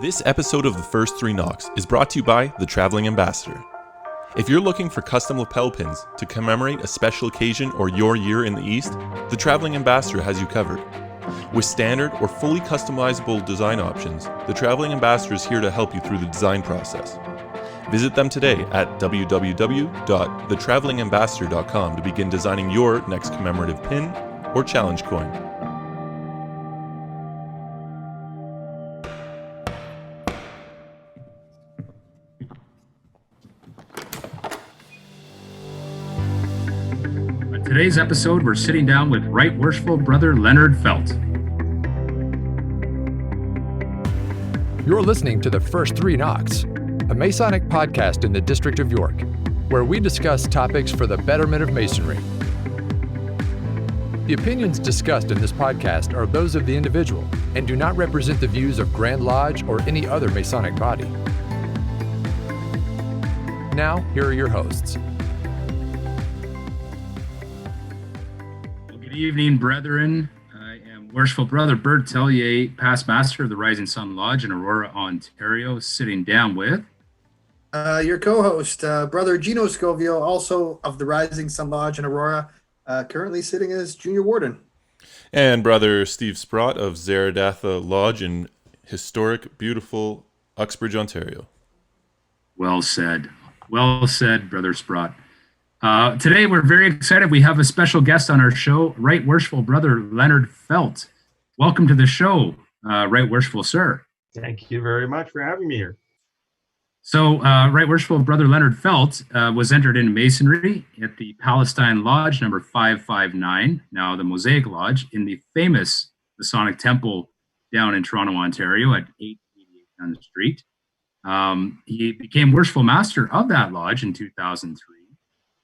This episode of The First Three Knocks is brought to you by The Traveling Ambassador. If you're looking for custom lapel pins to commemorate a special occasion or your year in the East, The Traveling Ambassador has you covered. With standard or fully customizable design options, The Traveling Ambassador is here to help you through the design process. Visit them today at www.thetravelingambassador.com to begin designing your next commemorative pin or challenge coin. On today's episode, we're sitting down with Right Worshipful Brother Leonard Felt. You're listening to The First Three Knocks, a Masonic podcast in the District of York, where we discuss topics for the betterment of Masonry. The opinions discussed in this podcast are those of the individual and do not represent the views of Grand Lodge or any other Masonic body. Now, here are your hosts. Well, good evening, brethren. I am Worshipful Brother Bert Tellier, past master of the Rising Sun Lodge in Aurora, Ontario, sitting down with your co-host, Brother Gino Scovio, also of the Rising Sun Lodge in Aurora, currently sitting as Junior Warden. And Brother Steve Sprott of Zaradatha Lodge in historic, beautiful Uxbridge, Ontario. Well said, Brother Sprott. Today, we're very excited. We have a special guest on our show, Right Worshipful Brother Leonard Felt. Welcome to the show, Right Worshipful Sir. Thank you very much for having me here. So, Right Worshipful Brother Leonard Felt was entered into Masonry at the Palestine Lodge, number 559, now the Mosaic Lodge, in the famous Masonic Temple down in Toronto, Ontario at 888 Dunn Street. He became Worshipful Master of that lodge in 2003.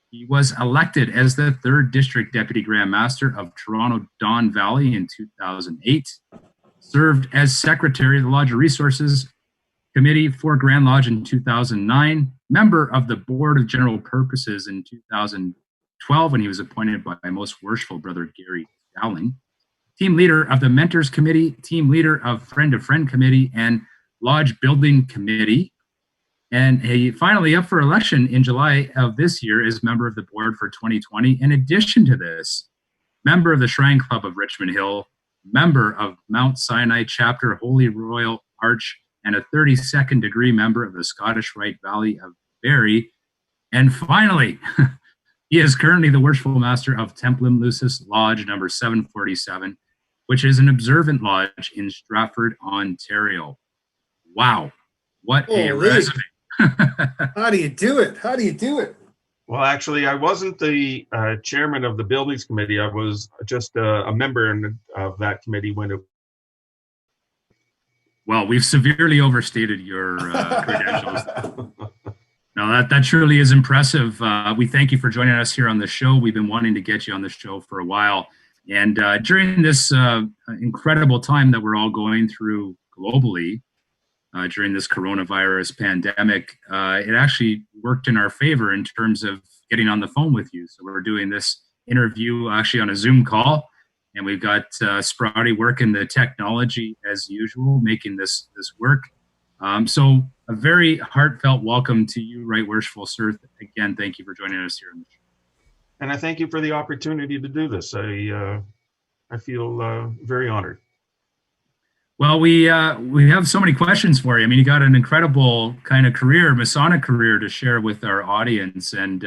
He was elected as the 3rd District Deputy Grand Master of Toronto Don Valley in 2008, served as Secretary of the Lodge Resources Committee for Grand Lodge in 2009, member of the Board of General Purposes in 2012 when he was appointed by Most Worshipful Brother Gary Dowling, team leader of the Mentors Committee, team leader of Friend to Friend Committee, and Lodge Building Committee. And he finally up for election in July of this year as member of the board for 2020. In addition to this, member of the Shrine Club of Richmond Hill, member of Mount Sinai Chapter Holy Royal Arch, and a 32nd degree member of the Scottish Rite Valley of Barrie. And finally, he is currently the Worshipful Master of Templum Lucis Lodge number 747, which is an observant lodge in Stratford, Ontario. Wow, what a resume. How do you do it? Well, actually, I wasn't the chairman of the buildings committee. I was just a member of that committee when it. Well, we've severely overstated your credentials. No, that truly is impressive. We thank you for joining us here on the show. We've been wanting to get you on the show for a while. And during this incredible time that we're all going through globally, during this coronavirus pandemic, it actually worked in our favor in terms of getting on the phone with you. So we're doing this interview actually on a Zoom call. And we've got Sprouty working the technology as usual, making this work. So a very heartfelt welcome to you, Right Worshipful Sir. Again, thank you for joining us here on the show. And I thank you for the opportunity to do this. I feel very honored. Well, we have so many questions for you. I mean, you got an incredible kind of career, Masonic career to share with our audience. And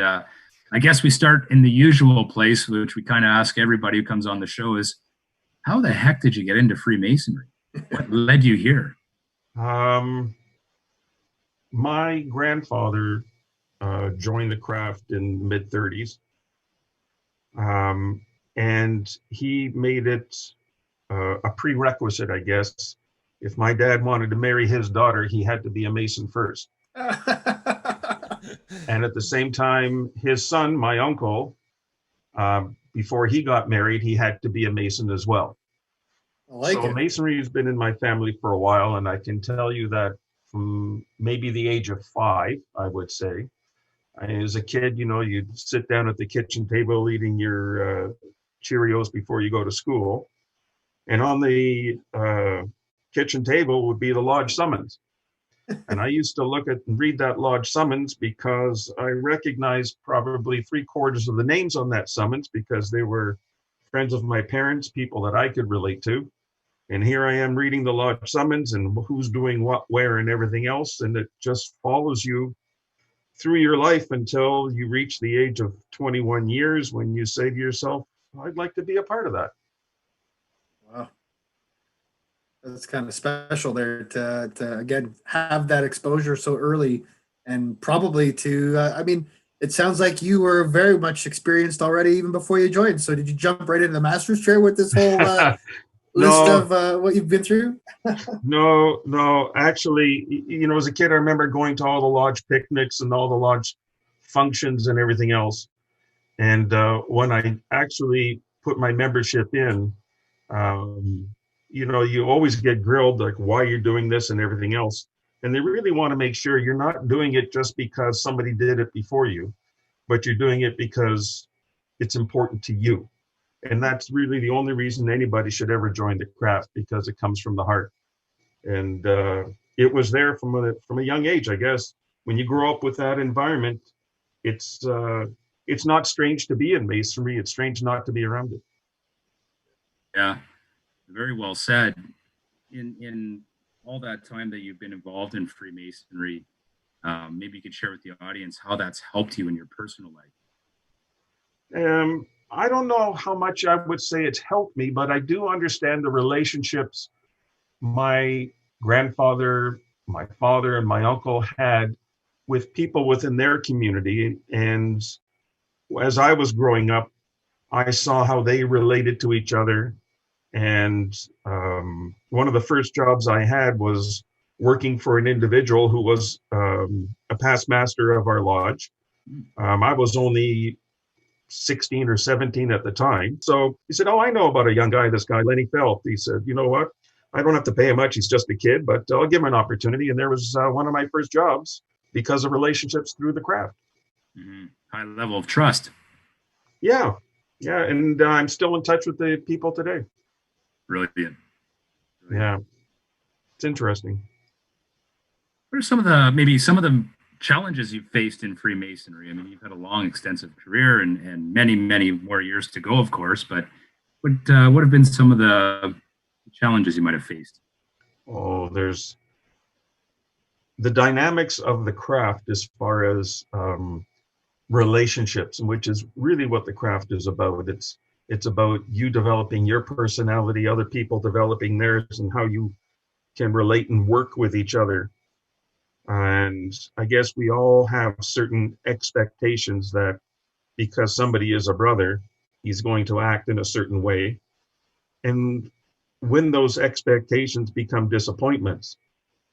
I guess we start in the usual place, which we kind of ask everybody who comes on the show is, how the heck did you get into Freemasonry? What led you here? My grandfather joined the craft in the mid-30s. And he made it a prerequisite, I guess. If my dad wanted to marry his daughter, he had to be a Mason first. And at the same time, his son, my uncle, before he got married, he had to be a Mason as well. So Masonry has been in my family for a while, and I can tell you that from maybe the age of 5, I would say. As a kid, you'd sit down at the kitchen table eating your Cheerios before you go to school. And on the kitchen table would be the lodge summons. And I used to look at and read that lodge summons because I recognized probably 3/4 of the names on that summons because they were friends of my parents, people that I could relate to. And here I am reading the lodge summons and who's doing what, where, and everything else. And it just follows you through your life until you reach the age of 21 years when you say to yourself, I'd like to be a part of that. Wow. That's kind of special there to again have that exposure so early, and probably to I mean, it sounds like you were very much experienced already even before you joined. So did you jump right into the master's chair with this whole list of what you've been through? No. Actually, as a kid, I remember going to all the lodge picnics and all the lodge functions and everything else. And when I actually put my membership in, you always get grilled like why you're doing this and everything else. And they really want to make sure you're not doing it just because somebody did it before you, but you're doing it because it's important to you. And that's really the only reason anybody should ever join the craft, because it comes from the heart. And it was there from a young age, I guess. When you grow up with that environment, it's not strange to be in Masonry. It's strange not to be around it. Yeah, very well said. In all that time that you've been involved in Freemasonry, maybe you could share with the audience how that's helped you in your personal life. I don't know how much I would say it's helped me, but I do understand the relationships my grandfather, my father, and my uncle had with people within their community. And as I was growing up, I saw how they related to each other. And one of the first jobs I had was working for an individual who was a past master of our lodge. I was only 16 or 17 at the time. So he said, I know about a young guy, this guy, Lenny Felt. He said, you know what? I don't have to pay him much. He's just a kid, but I'll give him an opportunity. And there was one of my first jobs because of relationships through the craft. Mm-hmm. High level of trust. Yeah. And I'm still in touch with the people today. Brilliant. Yeah. It's interesting. What are some of the challenges you've faced in Freemasonry? I mean, you've had a long, extensive career and many, many more years to go, of course, but what have been some of the challenges you might have faced? Oh, there's the dynamics of the craft as far as relationships, which is really what the craft is about. It's about you developing your personality, other people developing theirs, and how you can relate and work with each other. And I guess we all have certain expectations that because somebody is a brother, he's going to act in a certain way. And when those expectations become disappointments,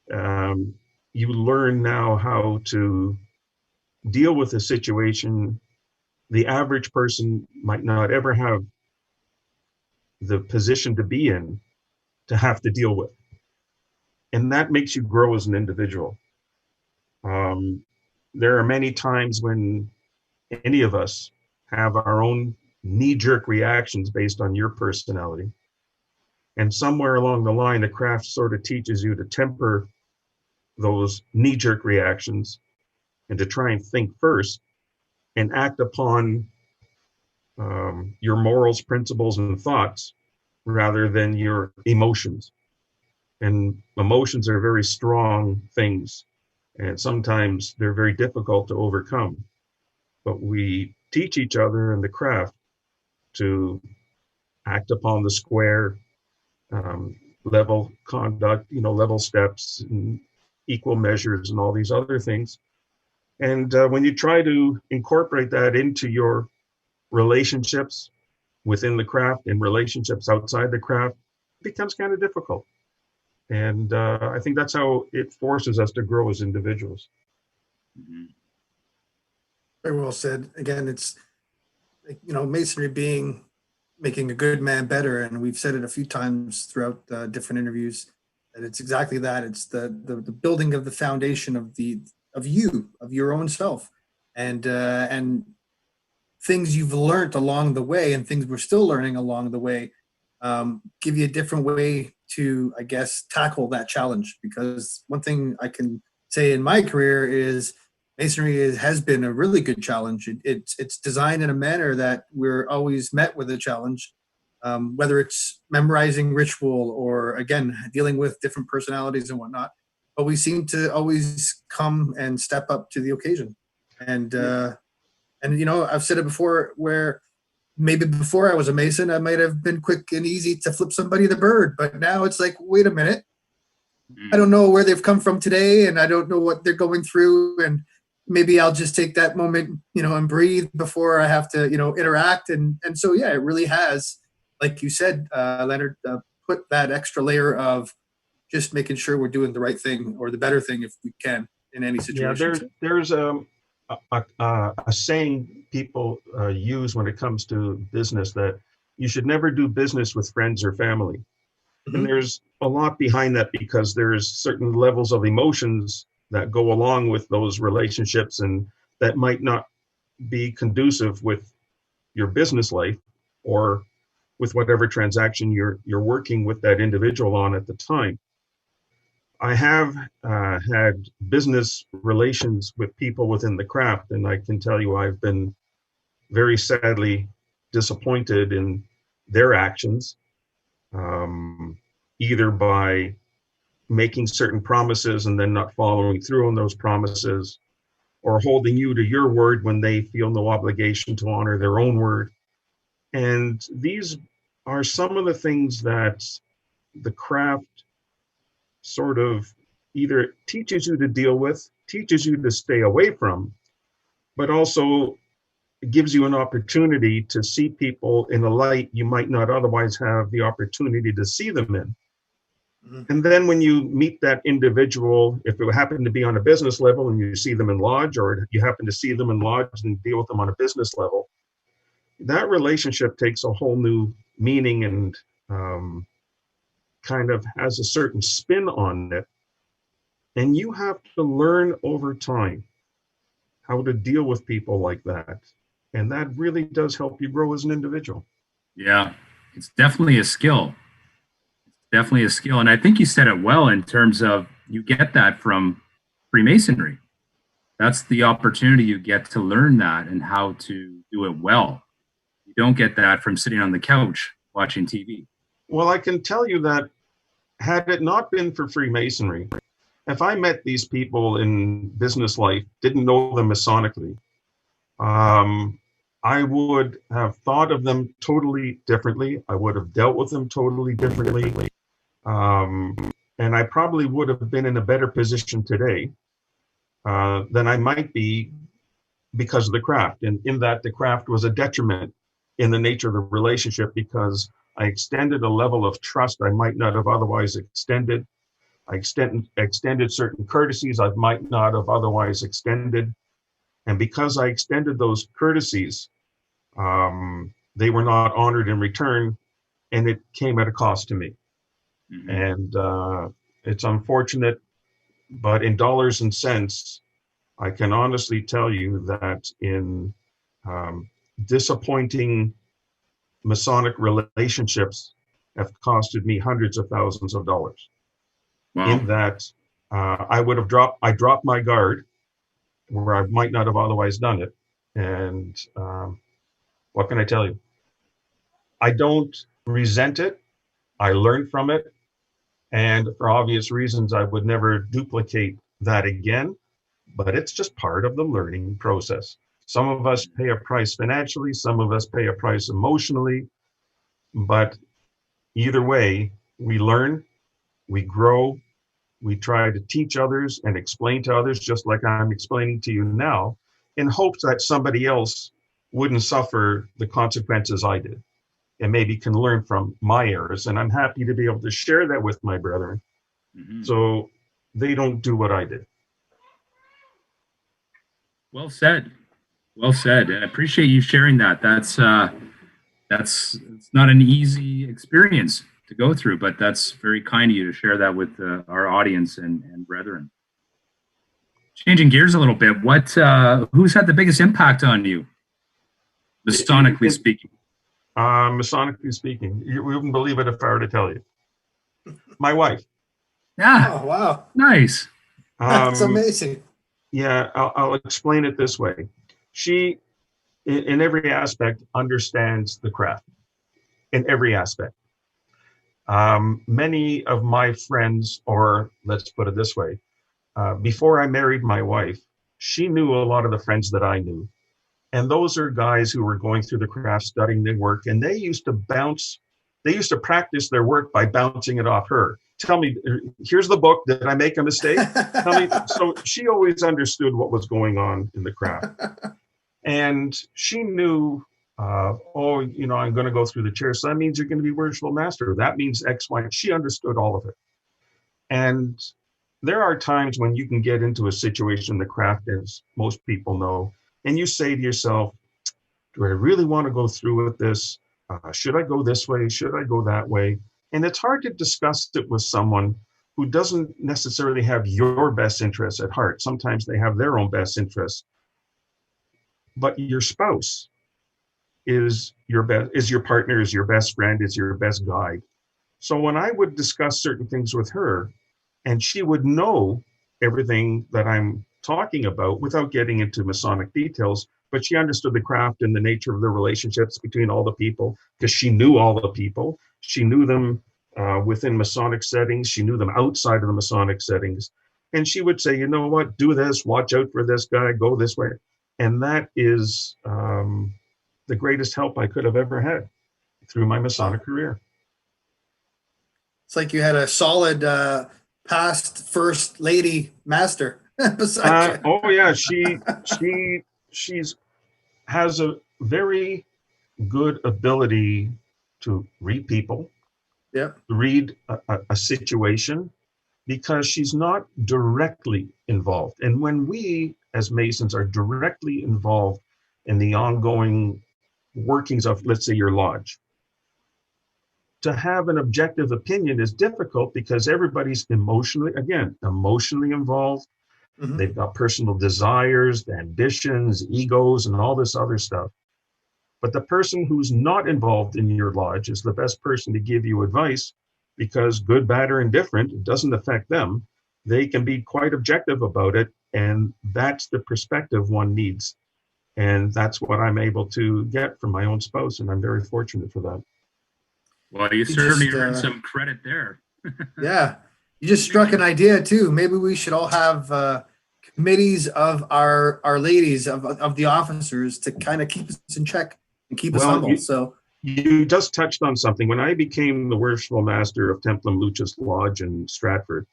you learn now how to deal with a situation the average person might not ever have the position to be in to have to deal with. And that makes you grow as an individual. There are many times when any of us have our own knee-jerk reactions based on your personality. And somewhere along the line, the craft sort of teaches you to temper those knee-jerk reactions and to try and think first and act upon your morals, principles, and thoughts rather than your emotions. And emotions are very strong things, and sometimes they're very difficult to overcome. But we teach each other in the craft to act upon the square, level conduct, level steps and equal measures and all these other things. And when you try to incorporate that into your relationships within the craft and relationships outside the craft, it becomes kind of difficult. And I think that's how it forces us to grow as individuals. Mm-hmm. Very well said. Again, it's, Masonry making a good man better. And we've said it a few times throughout different interviews that it's exactly that. It's the building of the foundation of your own self, and things you've learned along the way and things we're still learning along the way give you a different way to, I guess, tackle that challenge. Because one thing I can say in my career is Masonry has been a really good challenge. It's designed in a manner that we're always met with a challenge, whether it's memorizing ritual or, again, dealing with different personalities and whatnot. But we seem to always come and step up to the occasion. And I've said it before, where maybe before I was a Mason, I might have been quick and easy to flip somebody the bird. But now it's like, wait a minute. I don't know where they've come from today, and I don't know what they're going through. And maybe I'll just take that moment, and breathe before I have to, interact. And so, yeah, it really has, like you said, Leonard, put that extra layer of just making sure we're doing the right thing, or the better thing if we can, in any situation. Yeah, there's a saying people use when it comes to business, that you should never do business with friends or family. Mm-hmm. And there's a lot behind that, because there's certain levels of emotions that go along with those relationships, and that might not be conducive with your business life or with whatever transaction you're working with that individual on at the time. I have had business relations with people within the craft, and I can tell you I've been very sadly disappointed in their actions, either by making certain promises and then not following through on those promises, or holding you to your word when they feel no obligation to honor their own word. And these are some of the things that the craft sort of either teaches you to deal with, teaches you to stay away from, but also gives you an opportunity to see people in a light you might not otherwise have the opportunity to see them in. Mm-hmm. And then when you meet that individual, if it happened to be on a business level and you see them in lodge, or you happen to see them in lodge and deal with them on a business level, that relationship takes a whole new meaning and kind of has a certain spin on it. And you have to learn over time how to deal with people like that. And that really does help you grow as an individual. Yeah, it's definitely a skill. Definitely a skill. And I think you said it well, in terms of you get that from Freemasonry. That's the opportunity you get to learn that and how to do it well. You don't get that from sitting on the couch watching TV. Well, I can tell you that had it not been for Freemasonry, if I met these people in business life, didn't know them Masonically, I would have thought of them totally differently. I would have dealt with them totally differently. And I probably would have been in a better position today than I might be, because of the craft. And in that, the craft was a detriment in the nature of the relationship, because I extended a level of trust I might not have otherwise extended. I extended certain courtesies I might not have otherwise extended. And because I extended those courtesies, they were not honored in return, and it came at a cost to me. Mm-hmm. And it's unfortunate, but in dollars and cents, I can honestly tell you that in disappointing Masonic relationships have costed me hundreds of thousands of dollars. Wow. In that I dropped my guard where I might not have otherwise done it. And what can I tell you? I don't resent it. I learned from it. And for obvious reasons, I would never duplicate that again. But it's just part of the learning process. Some of us pay a price financially, some of us pay a price emotionally. But either way, we learn, we grow, we try to teach others and explain to others, just like I'm explaining to you now, in hopes that somebody else wouldn't suffer the consequences I did, and maybe can learn from my errors. And I'm happy to be able to share that with my brethren, so they don't do what I did. Well said. Well said. I appreciate you sharing that. That's it's not an easy experience to go through, but that's very kind of you to share that with our audience and brethren. Changing gears a little bit, who's had the biggest impact on you, Masonically speaking? Masonically speaking, you wouldn't believe it if I were to tell you. My wife. Yeah. Oh, wow. Nice. That's amazing. Yeah, I'll explain it this way. She, in every aspect, understands the craft. In every aspect. Many of my friends, or let's put it this way, before I married my wife, she knew a lot of the friends that I knew. And those are guys who were going through the craft, studying their work, and they used to practice their work by bouncing it off her. Tell me, here's the book. Did I make a mistake? Tell me. So she always understood what was going on in the craft. And she knew, I'm going to go through the chair. So that means you're going to be worshipful master. That means X, Y. She understood all of it. And there are times when you can get into a situation in the craft, as most people know, and you say to yourself, do I really want to go through with this? Should I go this way? Should I go that way? And it's hard to discuss it with someone who doesn't necessarily have your best interests at heart. Sometimes they have their own best interests. But your spouse is your partner, is your best friend, is your best guide. So when I would discuss certain things with her, and she would know everything that I'm talking about without getting into Masonic details, but she understood the craft and the nature of the relationships between all the people, because she knew all the people. She knew them within Masonic settings. She knew them outside of the Masonic settings. And she would say, you know what, do this, watch out for this guy, go this way. And that is the greatest help I could have ever had through my Masonic career. It's like you had a solid past first lady master beside you. Oh yeah, she's has a very good ability to read people, read a situation, because she's not directly involved. And when we as Masons are directly involved in the ongoing workings of, let's say, your lodge, to have an objective opinion is difficult because everybody's emotionally involved. Mm-hmm. They've got personal desires, ambitions, egos, and all this other stuff. But the person who's not involved in your lodge is the best person to give you advice, because good, bad, or indifferent, it doesn't affect them. They can be quite objective about it, and that's the perspective one needs. And that's what I'm able to get from my own spouse, and I'm very fortunate for that. Well, you certainly earned some credit there. Yeah. You just struck an idea too. Maybe we should all have committees of our ladies, of the officers, to kind of keep us in check and keep us humble. So you just touched on something. When I became the worshipful master of Templum Lucis Lodge in Stratford,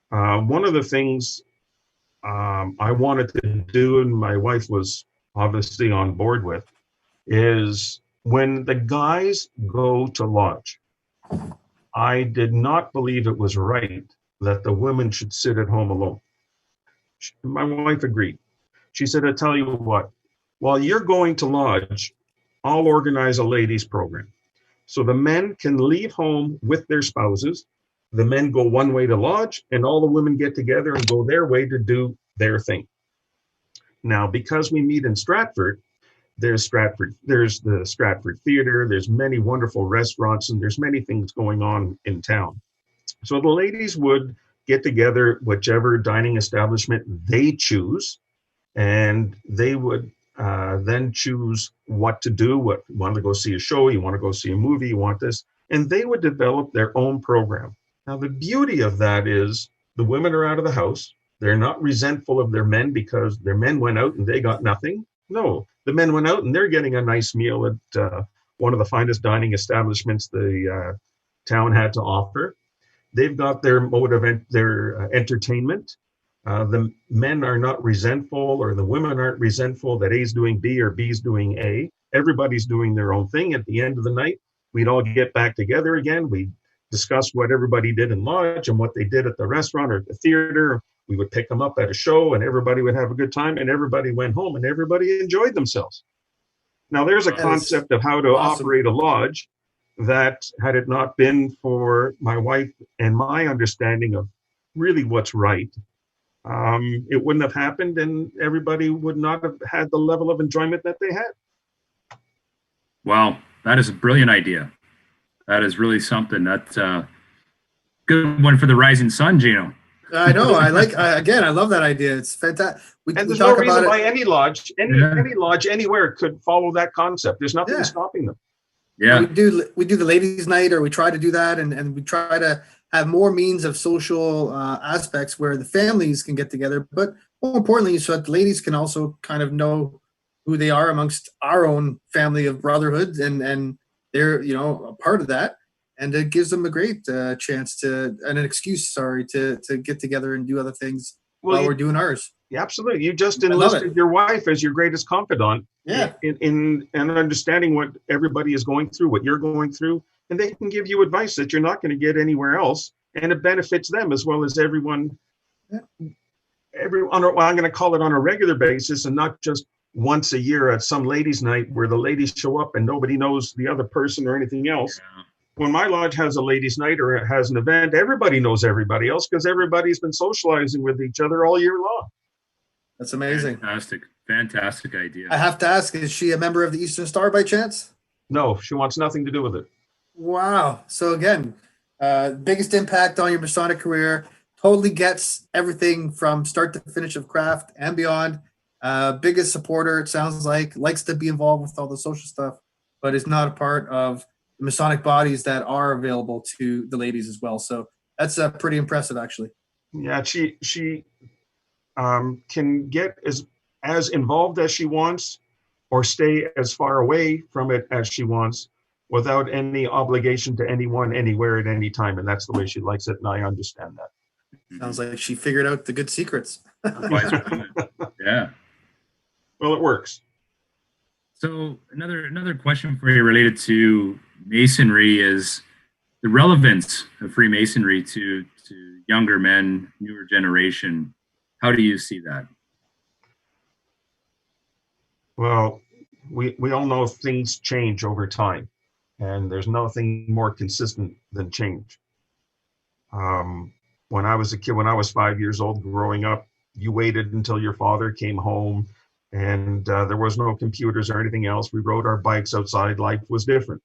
one of the things I wanted to do, and my wife was obviously on board with, is when the guys go to lodge, I did not believe it was right that the women should sit at home alone. My wife agreed. She said, I tell you what, while you're going to lodge, I'll organize a ladies program. So the men can leave home with their spouses. The men go one way to lodge, and all the women get together and go their way to do their thing. Now, because we meet in Stratford, there's the Stratford Theater, there's many wonderful restaurants, and there's many things going on in town. So the ladies would get together, whichever dining establishment they choose, and they would then choose what to do. What, you want to go see a show, you want to go see a movie, you want this, and they would develop their own program. Now, the beauty of that is the women are out of the house. They're not resentful of their men because their men went out and they got nothing. No, the men went out and they're getting a nice meal at one of the finest dining establishments the town had to offer. They've got their mode of their entertainment. The men are not resentful, or the women aren't resentful that A's doing B or B's doing A. Everybody's doing their own thing. At the end of the night, we'd all get back together again. We'd discuss what everybody did in lodge and what they did at the restaurant or at the theater. We would pick them up at a show, and everybody would have a good time, and everybody went home, and everybody enjoyed themselves. Now, there's a concept of how to operate a lodge that, had it not been for my wife and my understanding of really what's right, it wouldn't have happened, and everybody would not have had the level of enjoyment that they had. Wow, that is a brilliant idea. That is really something that Good one for the rising sun, Gino. I know. I love that idea. It's fantastic. And there's no reason why any lodge, any lodge anywhere could follow that concept. There's nothing stopping them. Yeah. We do the ladies' night, or we try to do that, and we try to have more means of social aspects where the families can get together, but more importantly, so that the ladies can also kind of know who they are amongst our own family of brotherhood, and they're, you know, a part of that. And it gives them a great chance and an excuse, to get together and do other things while we're doing ours. Yeah, absolutely. You just enlisted your wife as your greatest confidant. Yeah. In understanding what everybody is going through, what you're going through, and they can give you advice that you're not going to get anywhere else, and it benefits them as well as everyone. Yeah. I'm going to call it on a regular basis, and not just once a year at some ladies' night where the ladies show up and nobody knows the other person or anything else. Yeah. When my lodge has a ladies' night or it has an event, everybody knows everybody else because everybody's been socializing with each other all year long. That's amazing. Fantastic idea. I have to ask, is she a member of the Eastern Star by chance? No, she wants nothing to do with it. Wow. So again, biggest impact on your Masonic career, totally gets everything from start to finish of craft and beyond. Biggest supporter, it sounds like, likes to be involved with all the social stuff, but is not a part of the Masonic bodies that are available to the ladies as well. So that's pretty impressive, actually. Yeah, she can get as involved as she wants, or stay as far away from it as she wants, without any obligation to anyone, anywhere, at any time. And that's the way she likes it, and I understand that. Sounds like she figured out the good secrets. Yeah. Well, it works. So another question for you related to Masonry is the relevance of Freemasonry to younger men, newer generation. How do you see that? Well, we all know things change over time, and there's nothing more consistent than change. When I was a kid, when I was 5 years old growing up, you waited until your father came home, and there was no computers or anything else. We rode our bikes outside. Life was different.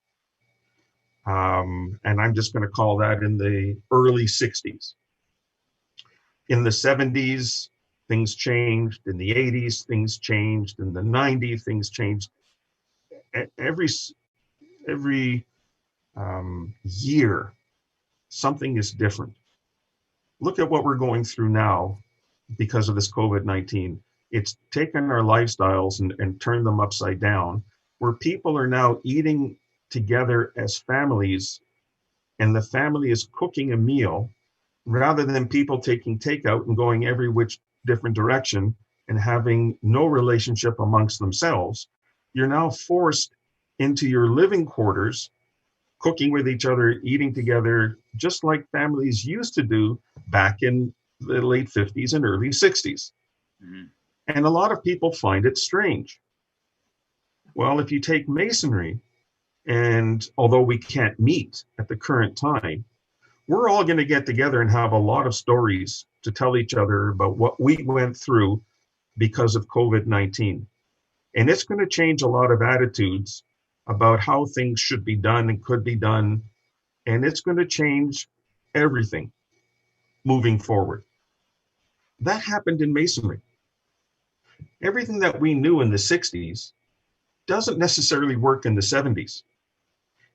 And I'm just going to call that in the early 60s. In the 70s, things changed. In the 80s, things changed. In the 90s, things changed. Every year, something is different. Look at what we're going through now because of this COVID-19. It's taken our lifestyles and turned them upside down, where people are now eating together as families, and the family is cooking a meal rather than people taking takeout and going every which different direction and having no relationship amongst themselves. You're now forced into your living quarters, cooking with each other, eating together, just like families used to do back in the late 50s and early 60s. Mm-hmm. And a lot of people find it strange. Well, if you take Masonry, and although we can't meet at the current time, we're all going to get together and have a lot of stories to tell each other about what we went through because of COVID-19. And it's going to change a lot of attitudes about how things should be done and could be done. And it's going to change everything moving forward. That happened in Masonry. Everything that we knew in the 60s doesn't necessarily work in the 70s.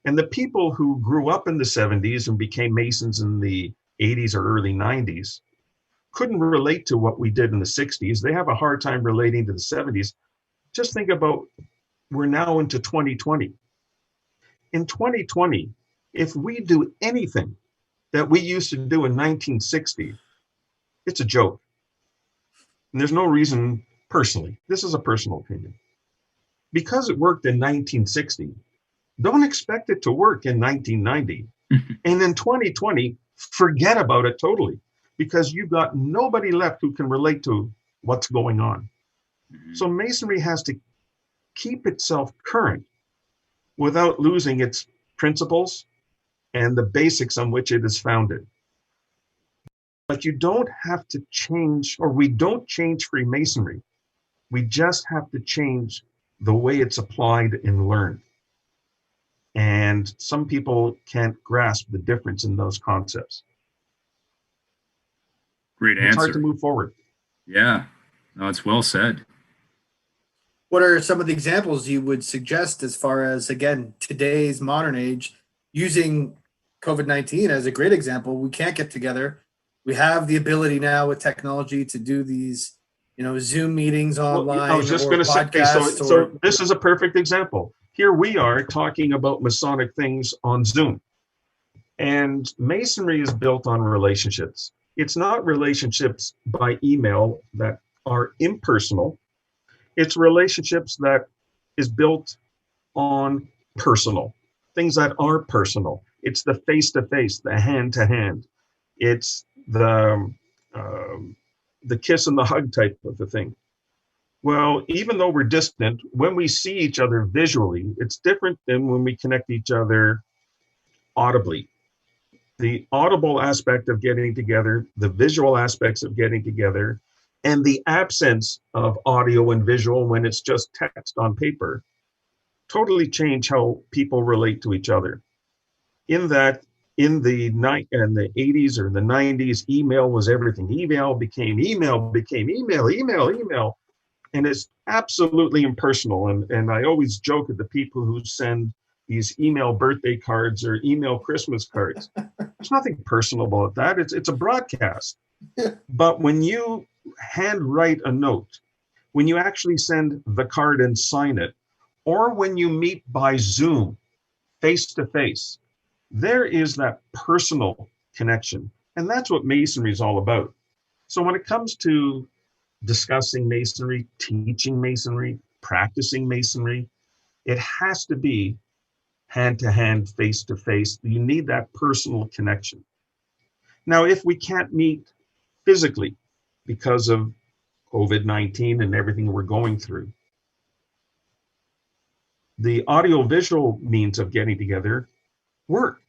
And the people who grew up in the 70s and became Masons in the 80s or early 90s couldn't relate to what we did in the 60s. They have a hard time relating to the 70s. Just think about, we're now into 2020. In 2020, if we do anything that we used to do in 1960, it's a joke. And there's no reason, personally, this is a personal opinion, because it worked in 1960, don't expect it to work in 1990. And in 2020, forget about it totally, because you've got nobody left who can relate to what's going on. So Masonry has to keep itself current without losing its principles and the basics on which it is founded. But you don't have to change, or we don't change Freemasonry. We just have to change the way it's applied and learned. And some people can't grasp the difference in those concepts. Great answer. It's hard to move forward. Yeah, no, it's well said. What are some of the examples you would suggest as far as, again, today's modern age, using COVID-19 as a great example? We can't get together. We have the ability now with technology to do these, Zoom meetings online. Well, I was just going to say, so this is a perfect example. Here we are talking about Masonic things on Zoom. And Masonry is built on relationships. It's not relationships by email that are impersonal. It's relationships that is built on personal, things that are personal. It's the face-to-face, the hand-to-hand. It's the kiss and the hug type of the thing. Well, even though we're distant, when we see each other visually, it's different than when we connect each other audibly. The audible aspect of getting together, the visual aspects of getting together, and the absence of audio and visual when it's just text on paper totally change how people relate to each other. In that, in the 80s or the 90s, email was everything. Email became email. And it's absolutely impersonal. And I always joke at the people who send these email birthday cards or email Christmas cards. There's nothing personal about that. It's a broadcast. But when you handwrite a note, when you actually send the card and sign it, or when you meet by Zoom, face to face, there is that personal connection. And that's what Masonry is all about. So when it comes to discussing Masonry, teaching Masonry, practicing Masonry, it has to be hand to hand, face to face. You need that personal connection. Now, if we can't meet physically because of COVID-19 and everything we're going through, the audio-visual means of getting together work.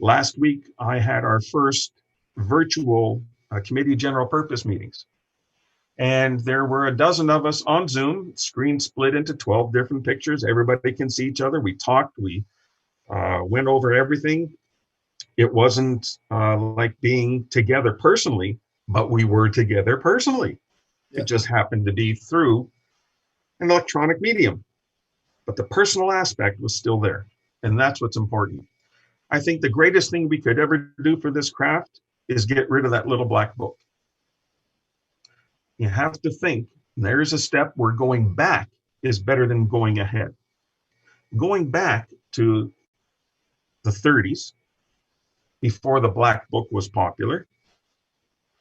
Last week, I had our first virtual committee general purpose meetings. And there were a dozen of us on Zoom, screen split into 12 different pictures. Everybody can see each other. We talked, we went over everything. It wasn't like being together personally, but we were together personally. It just happened to be through an electronic medium. But the personal aspect was still there. And that's what's important. I think the greatest thing we could ever do for this craft is get rid of that little black book. You have to think, there's a step where going back is better than going ahead. Going back to the 30s, before the black book was popular,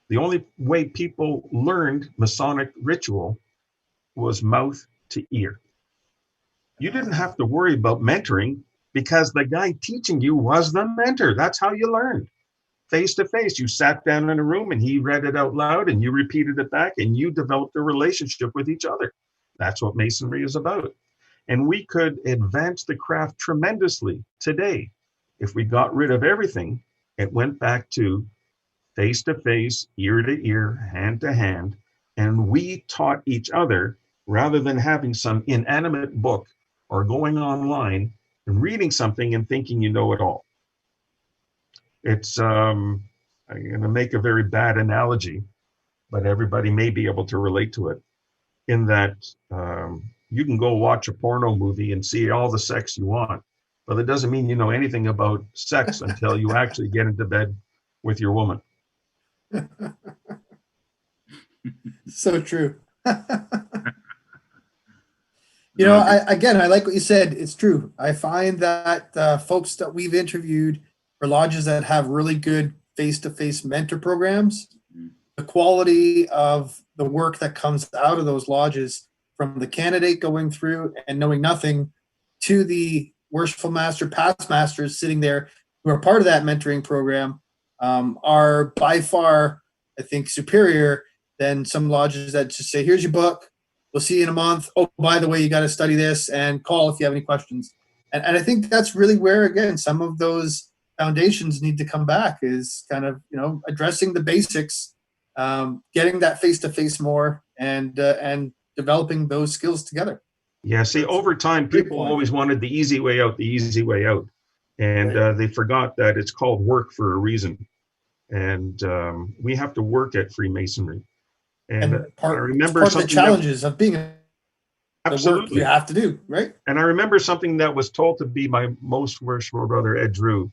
the only way people learned Masonic ritual was mouth to ear. You didn't have to worry about mentoring because the guy teaching you was the mentor. That's how you learned. Face to face, you sat down in a room and he read it out loud and you repeated it back and you developed a relationship with each other. That's what Masonry is about. And we could advance the craft tremendously today if we got rid of everything. It went back to face to face, ear to ear, hand to hand, and we taught each other rather than having some inanimate book or going online and reading something and thinking you know it all. It's, I'm going to make a very bad analogy, but everybody may be able to relate to it, in that you can go watch a porno movie and see all the sex you want, but it doesn't mean you know anything about sex until you actually get into bed with your woman. So true. You know, I like what you said. It's true. I find that folks that we've interviewed for lodges that have really good face-to-face mentor programs, the quality of the work that comes out of those lodges, from the candidate going through and knowing nothing to the worshipful master, past masters sitting there who are part of that mentoring program, are by far, I think, superior than some lodges that just say, here's your book. We'll see you in a month. Oh, by the way, you got to study this and call if you have any questions. And I think that's really where, again, some of those foundations need to come back, is kind of, addressing the basics, getting that face-to-face more, and developing those skills together. Yeah, see, over time, people always wanted the easy way out, and they forgot that it's called work for a reason. And we have to work at Freemasonry. And I It's remember part of the something challenges of being the work absolutely you have to do, right? And I remember something that was told to be my most worshipful brother, Ed Drew.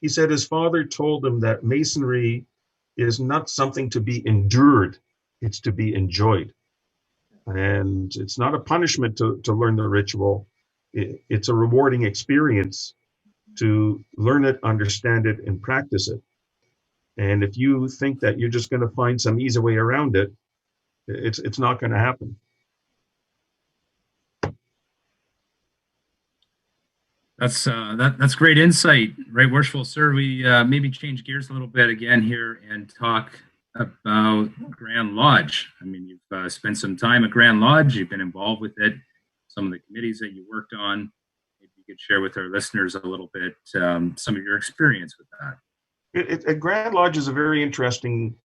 He said his father told him that Masonry is not something to be endured, it's to be enjoyed. And it's not a punishment to learn the ritual. It's a rewarding experience to learn it, understand it, and practice it. And if you think that you're just going to find some easy way around it, it's not going to happen. That's great insight, right, worshipful sir. We maybe change gears a little bit again here and talk about Grand Lodge. I mean, you've spent some time at Grand Lodge. You've been involved with it, some of the committees that you worked on. Maybe you could share with our listeners a little bit some of your experience with that. A Grand Lodge is a very interesting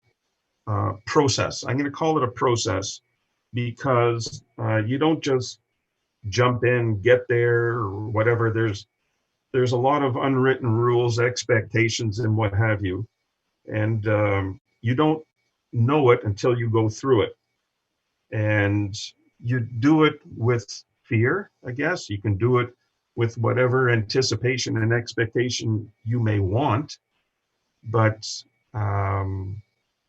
process. I'm going to call it a process because you don't just jump in, get there, or whatever. There's a lot of unwritten rules, expectations, and what have you. And you don't know it until you go through it. And you do it with fear, I guess. You can do it with whatever anticipation and expectation you may want. But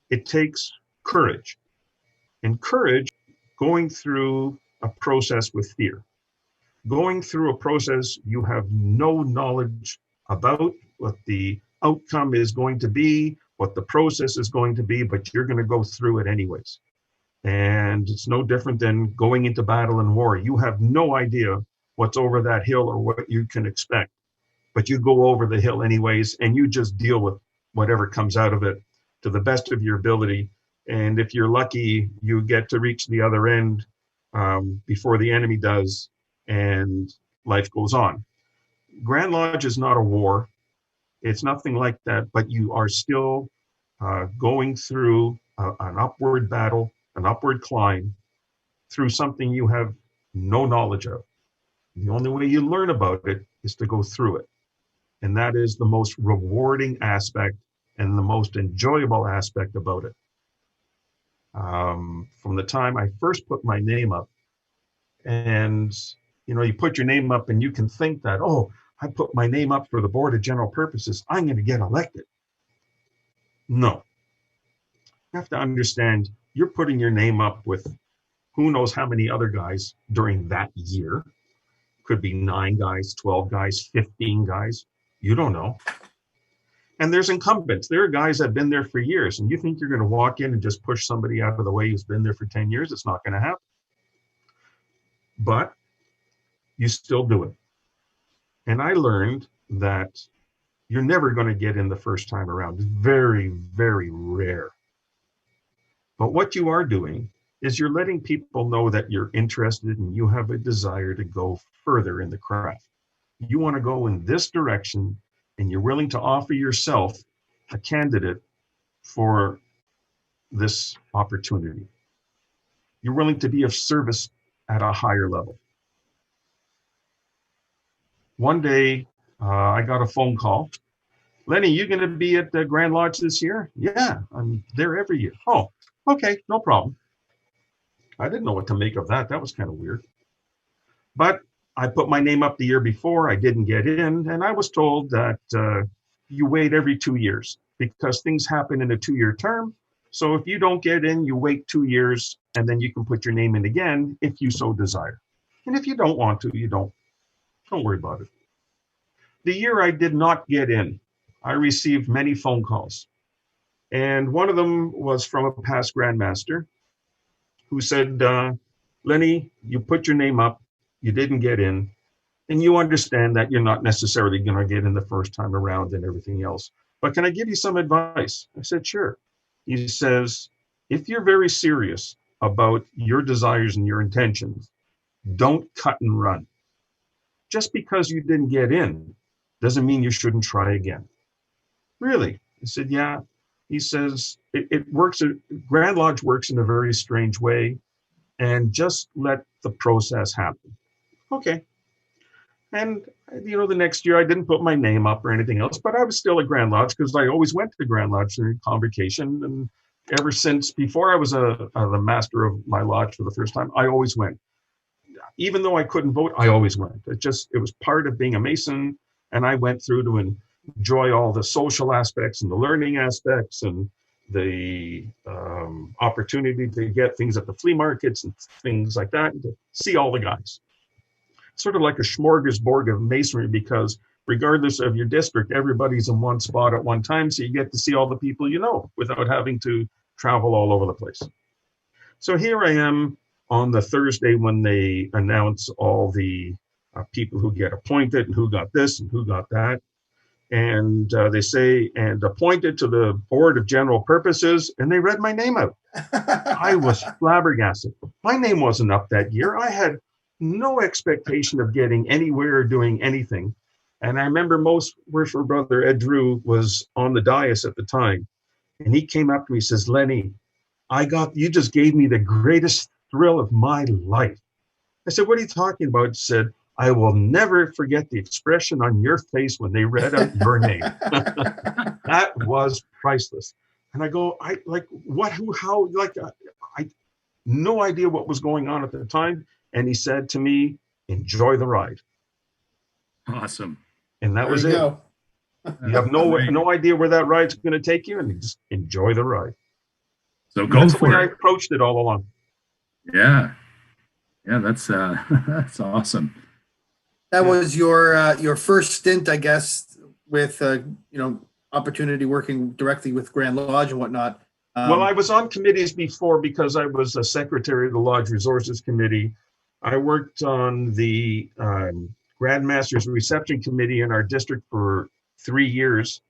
it takes courage. And courage, going through a process with fear. Going through a process you have no knowledge about, what the outcome is going to be, what the process is going to be, but you're going to go through it anyways. And it's no different than going into battle and war. You have no idea what's over that hill or what you can expect, but you go over the hill anyways, and you just deal with whatever comes out of it to the best of your ability. And if you're lucky, you get to reach the other end before the enemy does, and life goes on. Grand Lodge is not a war. It's nothing like that, but you are still going through an upward battle, an upward climb through something you have no knowledge of. The only way you learn about it is to go through it. And that is the most rewarding aspect and the most enjoyable aspect about it. From the time I first put my name up, and you put your name up and you can think that, oh, I put my name up for the Board of General Purposes, I'm going to get elected. No. You have to understand, you're putting your name up with who knows how many other guys during that year. Could be 9 guys, 12 guys, 15 guys. You don't know. And there's incumbents. There are guys that have been there for years, and you think you're going to walk in and just push somebody out of the way who's been there for 10 years? It's not going to happen. But you still do it. And I learned that you're never going to get in the first time around. It's very, very rare. But what you are doing is you're letting people know that you're interested and you have a desire to go further in the craft. You want to go in this direction, and you're willing to offer yourself a candidate for this opportunity. You're willing to be of service at a higher level. One day, I got a phone call. Lenny, you going to be at the Grand Lodge this year? Yeah, I'm there every year. Oh, okay, no problem. I didn't know what to make of that. That was kind of weird. But I put my name up the year before. I didn't get in, and I was told that you wait every 2 years because things happen in a 2-year term. So if you don't get in, you wait 2 years, and then you can put your name in again if you so desire. And if you don't want to, you don't. Don't worry about it. The year I did not get in, I received many phone calls. And one of them was from a past Grandmaster who said, Lenny, you put your name up, you didn't get in, and you understand that you're not necessarily going to get in the first time around and everything else. But can I give you some advice? I said, sure. He says, if you're very serious about your desires and your intentions, don't cut and run. Just because you didn't get in doesn't mean you shouldn't try again. Really? I said, yeah. He says, it works. Grand Lodge works in a very strange way, and just let the process happen. Okay. And, the next year I didn't put my name up or anything else, but I was still a Grand Lodge because I always went to the Grand Lodge during convocation. And ever since, before I was the master of my lodge for the first time, I always went. Even though I couldn't vote, I always went. It was part of being a Mason, and I went through to enjoy all the social aspects and the learning aspects and the opportunity to get things at the flea markets and things like that, and to see all the guys. Sort of like a smorgasbord of Masonry, because regardless of your district, everybody's in one spot at one time, so you get to see all the people without having to travel all over the place. So here I am on the Thursday when they announce all the people who get appointed and who got this and who got that. And they say, and appointed to the Board of General Purposes, and they read my name out. I was flabbergasted. My name wasn't up that year. I had no expectation of getting anywhere or doing anything. And I remember most worshipful brother Ed Drew was on the dais at the time. And he came up to me and says, Lenny, you just gave me the greatest thrill of my life. I said, what are you talking about? He said, I will never forget the expression on your face when they read out your name. That was priceless. And I go, I no idea what was going on at the time. And he said to me, enjoy the ride. Awesome. And that was it. Go. You have no idea where that ride's going to take you, and you just enjoy the ride. So go for it. I approached it all along. Yeah. Yeah, that's that's awesome. That was your first stint, I guess, with opportunity working directly with Grand Lodge and whatnot. Well, I was on committees before because I was a secretary of the Lodge Resources Committee. I worked on the Grand Masters Reception Committee in our district for 3 years,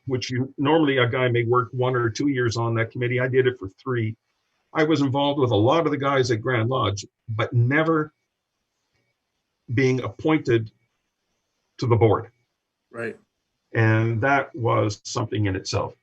which normally a guy may work 1 or 2 years on that committee. I did it for 3. I was involved with a lot of the guys at Grand Lodge, but never being appointed to the board. Right. And that was something in itself.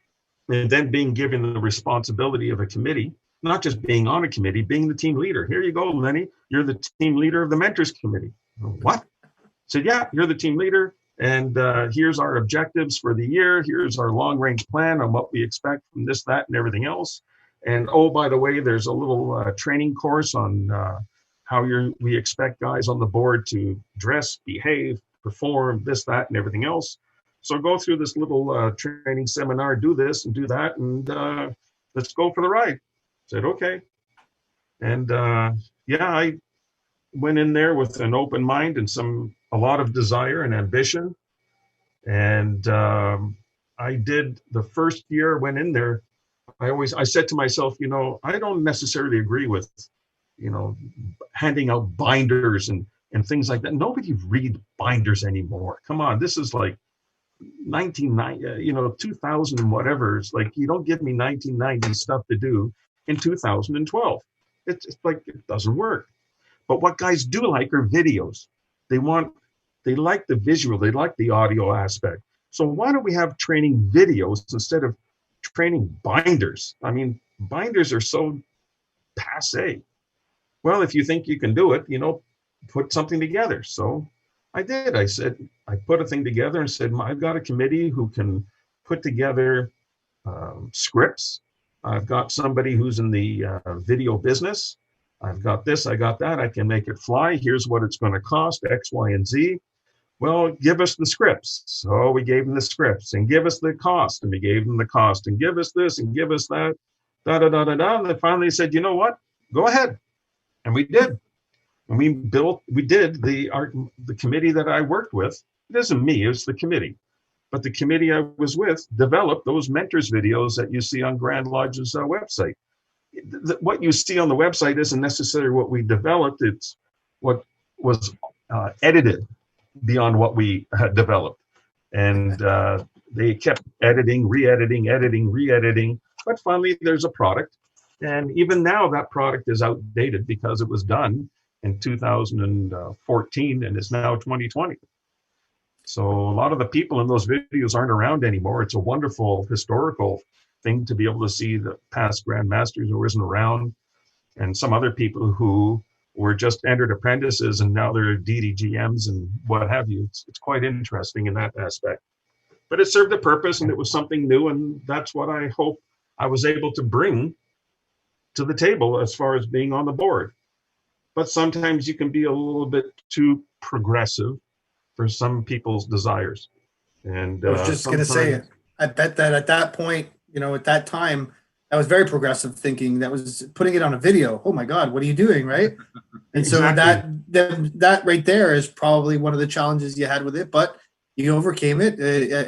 And then being given the responsibility of a committee, not just being on a committee, being the team leader. Here you go, Lenny, you're the team leader of the Mentors Committee. What? I said, yeah, you're the team leader. And here's our objectives for the year. Here's our long range plan on what we expect from this, that, and everything else. And oh, by the way, there's a little training course on how we expect guys on the board to dress, behave, perform, this, that, and everything else. So go through this little training seminar, do this and do that, and let's go for the ride. I said, okay. And I went in there with an open mind and a lot of desire and ambition. And I did the first year I went in there. I said to myself, I don't necessarily agree with, handing out binders and things like that. Nobody read binders anymore. Come on, this is like 2000 and whatever. It's like, you don't give me 1990 stuff to do in 2012. It's like, it doesn't work. But what guys do like are videos. They like the visual, they like the audio aspect. So why don't we have training videos instead of training binders? I mean, binders are so passé. Well, if you think you can do it, put something together. So I did. I put a thing together and said, I've got a committee who can put together scripts. I've got somebody who's in the video business. I've got this, I got that. I can make it fly. Here's what it's going to cost, X, Y, and Z. Well, give us the scripts. So we gave them the scripts, and give us the cost. And we gave them the cost, and give us this and give us that. And then finally said, you know what? Go ahead. And we did. And we did the committee that I worked with. It isn't me, it's the committee. But the committee I was with developed those mentors videos that you see on Grand Lodge's website. What you see on the website isn't necessarily what we developed. It's what was edited beyond what we had developed. And they kept editing, re-editing. But finally, there's a product. And even now, that product is outdated because it was done in 2014 and it's now 2020. So a lot of the people in those videos aren't around anymore. It's a wonderful historical thing to be able to see the past Grand Masters who isn't around, and some other people who were just entered apprentices and now they're DDGMs and what have you. It's quite interesting in that aspect. But it served a purpose and it was something new, and that's what I hope I was able to bring to the table as far as being on the board. But sometimes you can be a little bit too progressive for some people's desires. And I was just going to say, I bet that at that point, at that time, that was very progressive thinking. That was putting it on a video. Oh my God, what are you doing, right? And exactly. So that right there is probably one of the challenges you had with it, but you overcame it.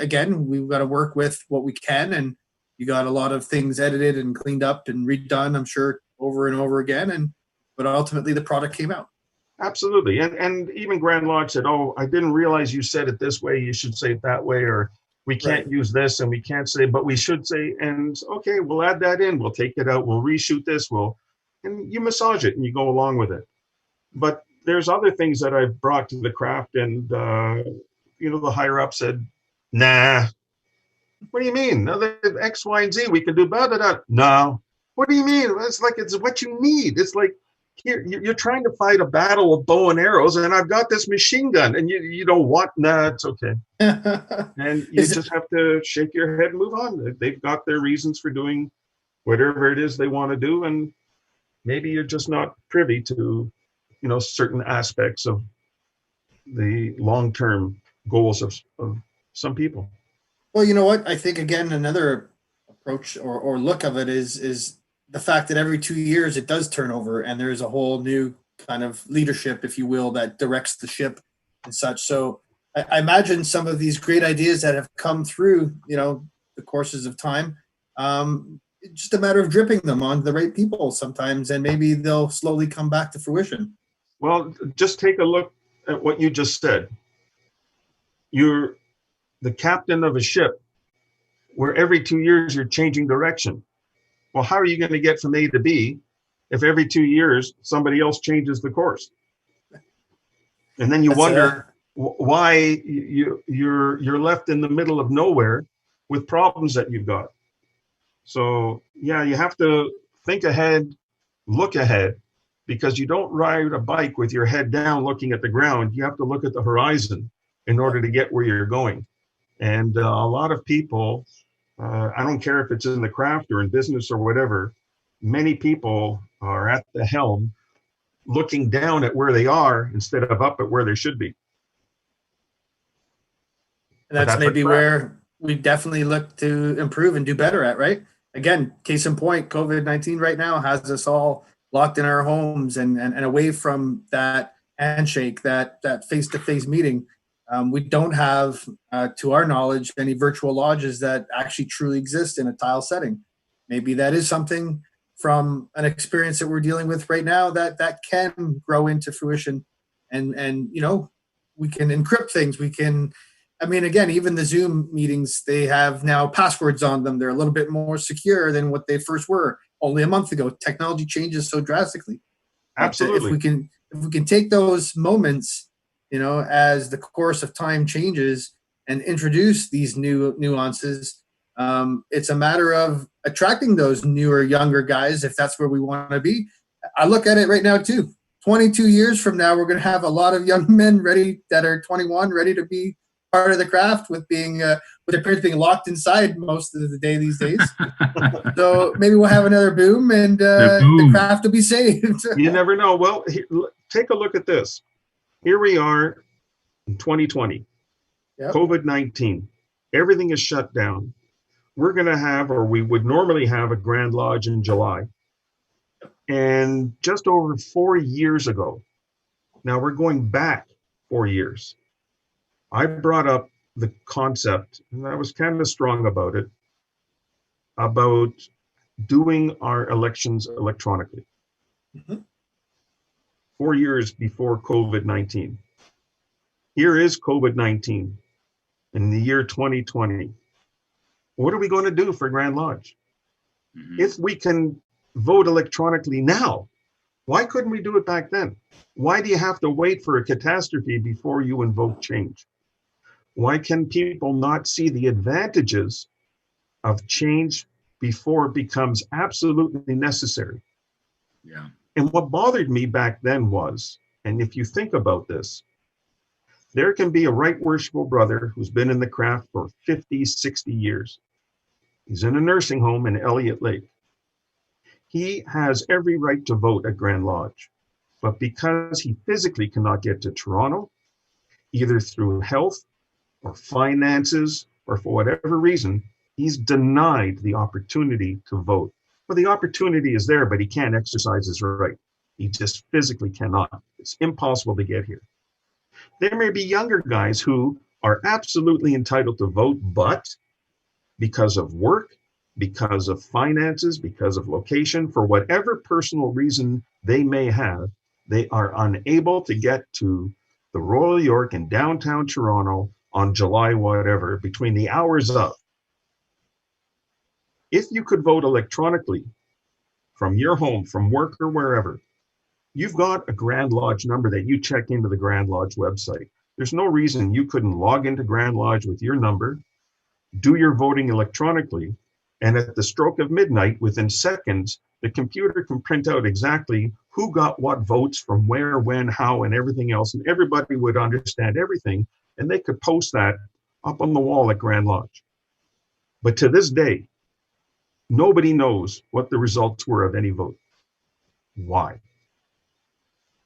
Again, we've got to work with what we can, and you got a lot of things edited and cleaned up and redone, I'm sure, over and over again. But ultimately, the product came out. Absolutely. And even Grand Lodge said, oh, I didn't realize you said it this way. You should say it that way. Or we can't use this and we can't say, but we should say, and okay, we'll add that in. We'll take it out. We'll reshoot this. And you massage it and you go along with it. But there's other things that I've brought to the craft, and, the higher up said, nah, what do you mean? No, the X, Y, and Z, we can do blah, blah, blah. No. What do you mean? It's like, it's what you need. It's like, here, you're trying to fight a battle of bow and arrows, and I've got this machine gun, and you don't want, nah, it's okay. And you just have to shake your head and move on. They've got their reasons for doing whatever it is they want to do, and maybe you're just not privy to, certain aspects of the long-term goals of some people. Well, you know what? I think, again, another approach or look of it is the fact that every 2 years it does turn over and there's a whole new kind of leadership, if you will, that directs the ship and such. So I imagine some of these great ideas that have come through, the courses of time, it's just a matter of dripping them on the right people sometimes, and maybe they'll slowly come back to fruition. Well, just take a look at what you just said. You're the captain of a ship where every 2 years you're changing direction. Well, how are you going to get from A to B if every 2 years somebody else changes the course? And then you wonder why you're left in the middle of nowhere with problems that you've got. So yeah, you have to think ahead, look ahead, because you don't ride a bike with your head down looking at the ground. You have to look at the horizon in order to get where you're going. And a lot of people, I don't care if it's in the craft or in business or whatever, many people are at the helm looking down at where they are instead of up at where they should be. And that's maybe where we definitely look to improve and do better at, right? Again, case in point, COVID-19 right now has us all locked in our homes and away from that handshake, that face-to-face meeting. We don't have, to our knowledge, any virtual lodges that actually truly exist in a tile setting. Maybe that is something from an experience that we're dealing with right now that can grow into fruition. And we can encrypt things. We can, again, even the Zoom meetings, they have now passwords on them. They're a little bit more secure than what they first were only a month ago. Technology changes so drastically. Absolutely. If we can take those moments, as the course of time changes and introduce these new nuances, it's a matter of attracting those newer, younger guys, if that's where we want to be. I look at it right now too. 22 years from now, we're going to have a lot of young men that are 21, ready to be part of the craft, with their parents being locked inside most of the day these days. So maybe we'll have another boom, and the craft will be saved. You never know. Well, take a look at this. Here we are in 2020, yep. COVID-19, everything is shut down. We're going to have, or we would normally have, a Grand Lodge in July. And just over 4 years ago, now we're going back 4 years, I brought up the concept, and I was kind of strong about it, about doing our elections electronically. Mm-hmm. 4 years before COVID-19. Here is COVID-19 in the year 2020. What are we going to do for Grand Lodge? Mm-hmm. If we can vote electronically now, why couldn't we do it back then? Why do you have to wait for a catastrophe before you invoke change? Why can people not see the advantages of change before it becomes absolutely necessary? Yeah. And what bothered me back then was, and if you think about this, there can be a right worshipful brother who's been in the craft for 50, 60 years. He's in a nursing home in Elliott Lake. He has every right to vote at Grand Lodge, but because he physically cannot get to Toronto, either through health or finances or for whatever reason, he's denied the opportunity to vote. Well, the opportunity is there, but he can't exercise his right. He just physically cannot. It's impossible to get here. There may be younger guys who are absolutely entitled to vote, but because of work, because of finances, because of location, for whatever personal reason they may have, they are unable to get to the Royal York in downtown Toronto on July whatever, between the hours of. If you could vote electronically from your home, from work or wherever, you've got a Grand Lodge number that you check into the Grand Lodge website. There's no reason you couldn't log into Grand Lodge with your number, do your voting electronically, and at the stroke of midnight, within seconds, the computer can print out exactly who got what votes from where, when, how, and everything else, and everybody would understand everything, and they could post that up on the wall at Grand Lodge. But to this day, nobody knows what the results were of any vote. Why?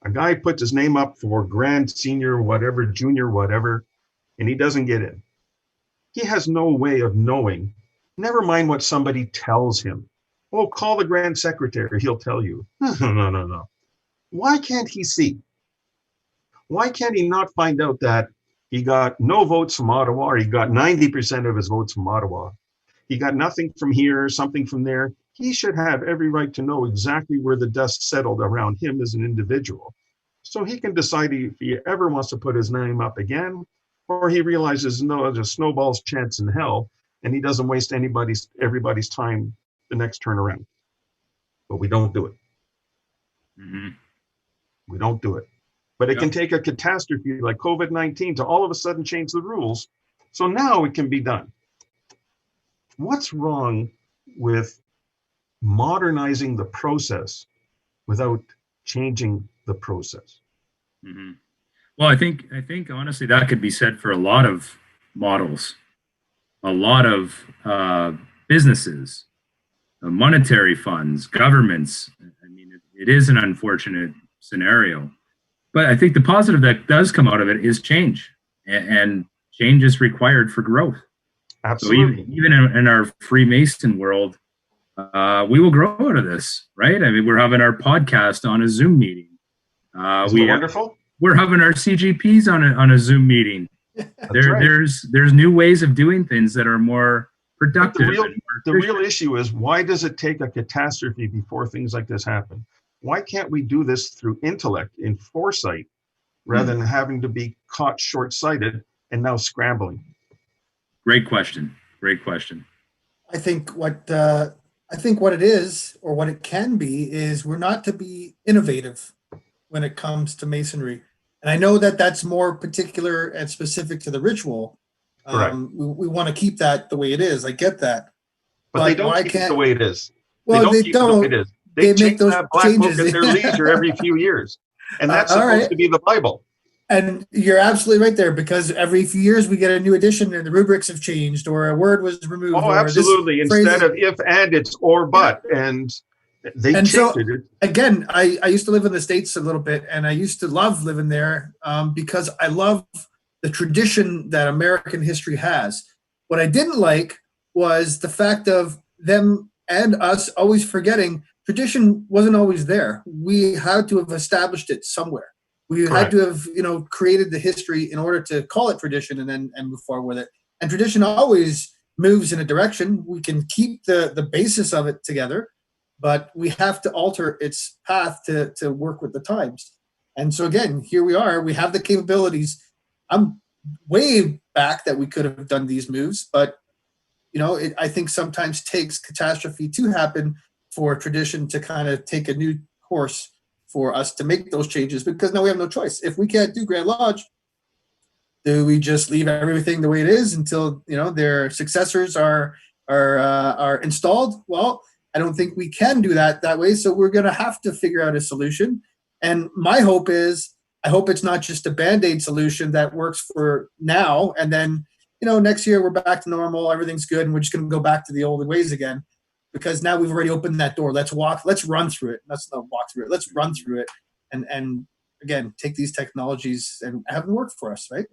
A guy puts his name up for grand, senior, whatever, junior, whatever, and he doesn't get in. He has no way of knowing, never mind what somebody tells him. Oh, call the grand secretary, he'll tell you. No. Why can't he see? Why can't he not find out that he got no votes from Ottawa, or he got 90% of his votes from Ottawa? He got nothing from here, something from there. He should have every right to know exactly where the dust settled around him as an individual. So he can decide if he ever wants to put his name up again, or he realizes no, there's a snowball's chance in hell, and he doesn't waste everybody's time the next turn around. But we don't do it. Mm-hmm. We don't do it. But it can take a catastrophe like COVID-19 to all of a sudden change the rules. So now it can be done. What's wrong with modernizing the process without changing the process? Mm-hmm. Well, I think honestly that could be said for a lot of models, a lot of businesses, monetary funds, governments. I mean, it is an unfortunate scenario, but I think the positive that does come out of it is change, and change is required for growth. Absolutely. So even in our Freemason world, we will grow out of this, right? I mean, we're having our podcast on a Zoom meeting. Wonderful. We're having our CGPs on a Zoom meeting. There's new ways of doing things that are more productive. The real issue is, why does it take a catastrophe before things like this happen? Why can't we do this through intellect and foresight rather than having to be caught short-sighted and now scrambling? Great question. I think what it is, or what it can be, is we're not to be innovative when it comes to Masonry. And I know that that's more particular and specific to the ritual. We want to keep that the way it is. I get that. But they don't keep it the way it is. Well, they don't. They change make those that black changes book at their leisure every few years. And that's supposed to be the Bible. And you're absolutely right there, because every few years we get a new edition and the rubrics have changed, or a word was removed. Oh, absolutely. Instead of if and, it's or but. And they changed it. Again, I used to live in the States a little bit, and I used to love living there because I love the tradition that American history has. What I didn't like was the fact of them and us always forgetting tradition wasn't always there. We had to have established it somewhere. We had to have, created the history in order to call it tradition and move forward with it. And tradition always moves in a direction. We can keep the basis of it together, but we have to alter its path to work with the times. And so again, here we are. We have the capabilities. I'm way back that we could have done these moves, but I think sometimes takes catastrophe to happen for tradition to kind of take a new course for us to make those changes, because now we have no choice. If we can't do Grand Lodge, do we just leave everything the way it is until their successors are installed? Well, I don't think we can do that way. So we're going to have to figure out a solution. And my hope is, I hope it's not just a Band-Aid solution that works for now. And then, next year we're back to normal. Everything's good. And we're just going to go back to the old ways again, because now we've already opened that door. Let's run through it. Let's not walk through it. Let's run through it. And again, take these technologies and have them work for us, right?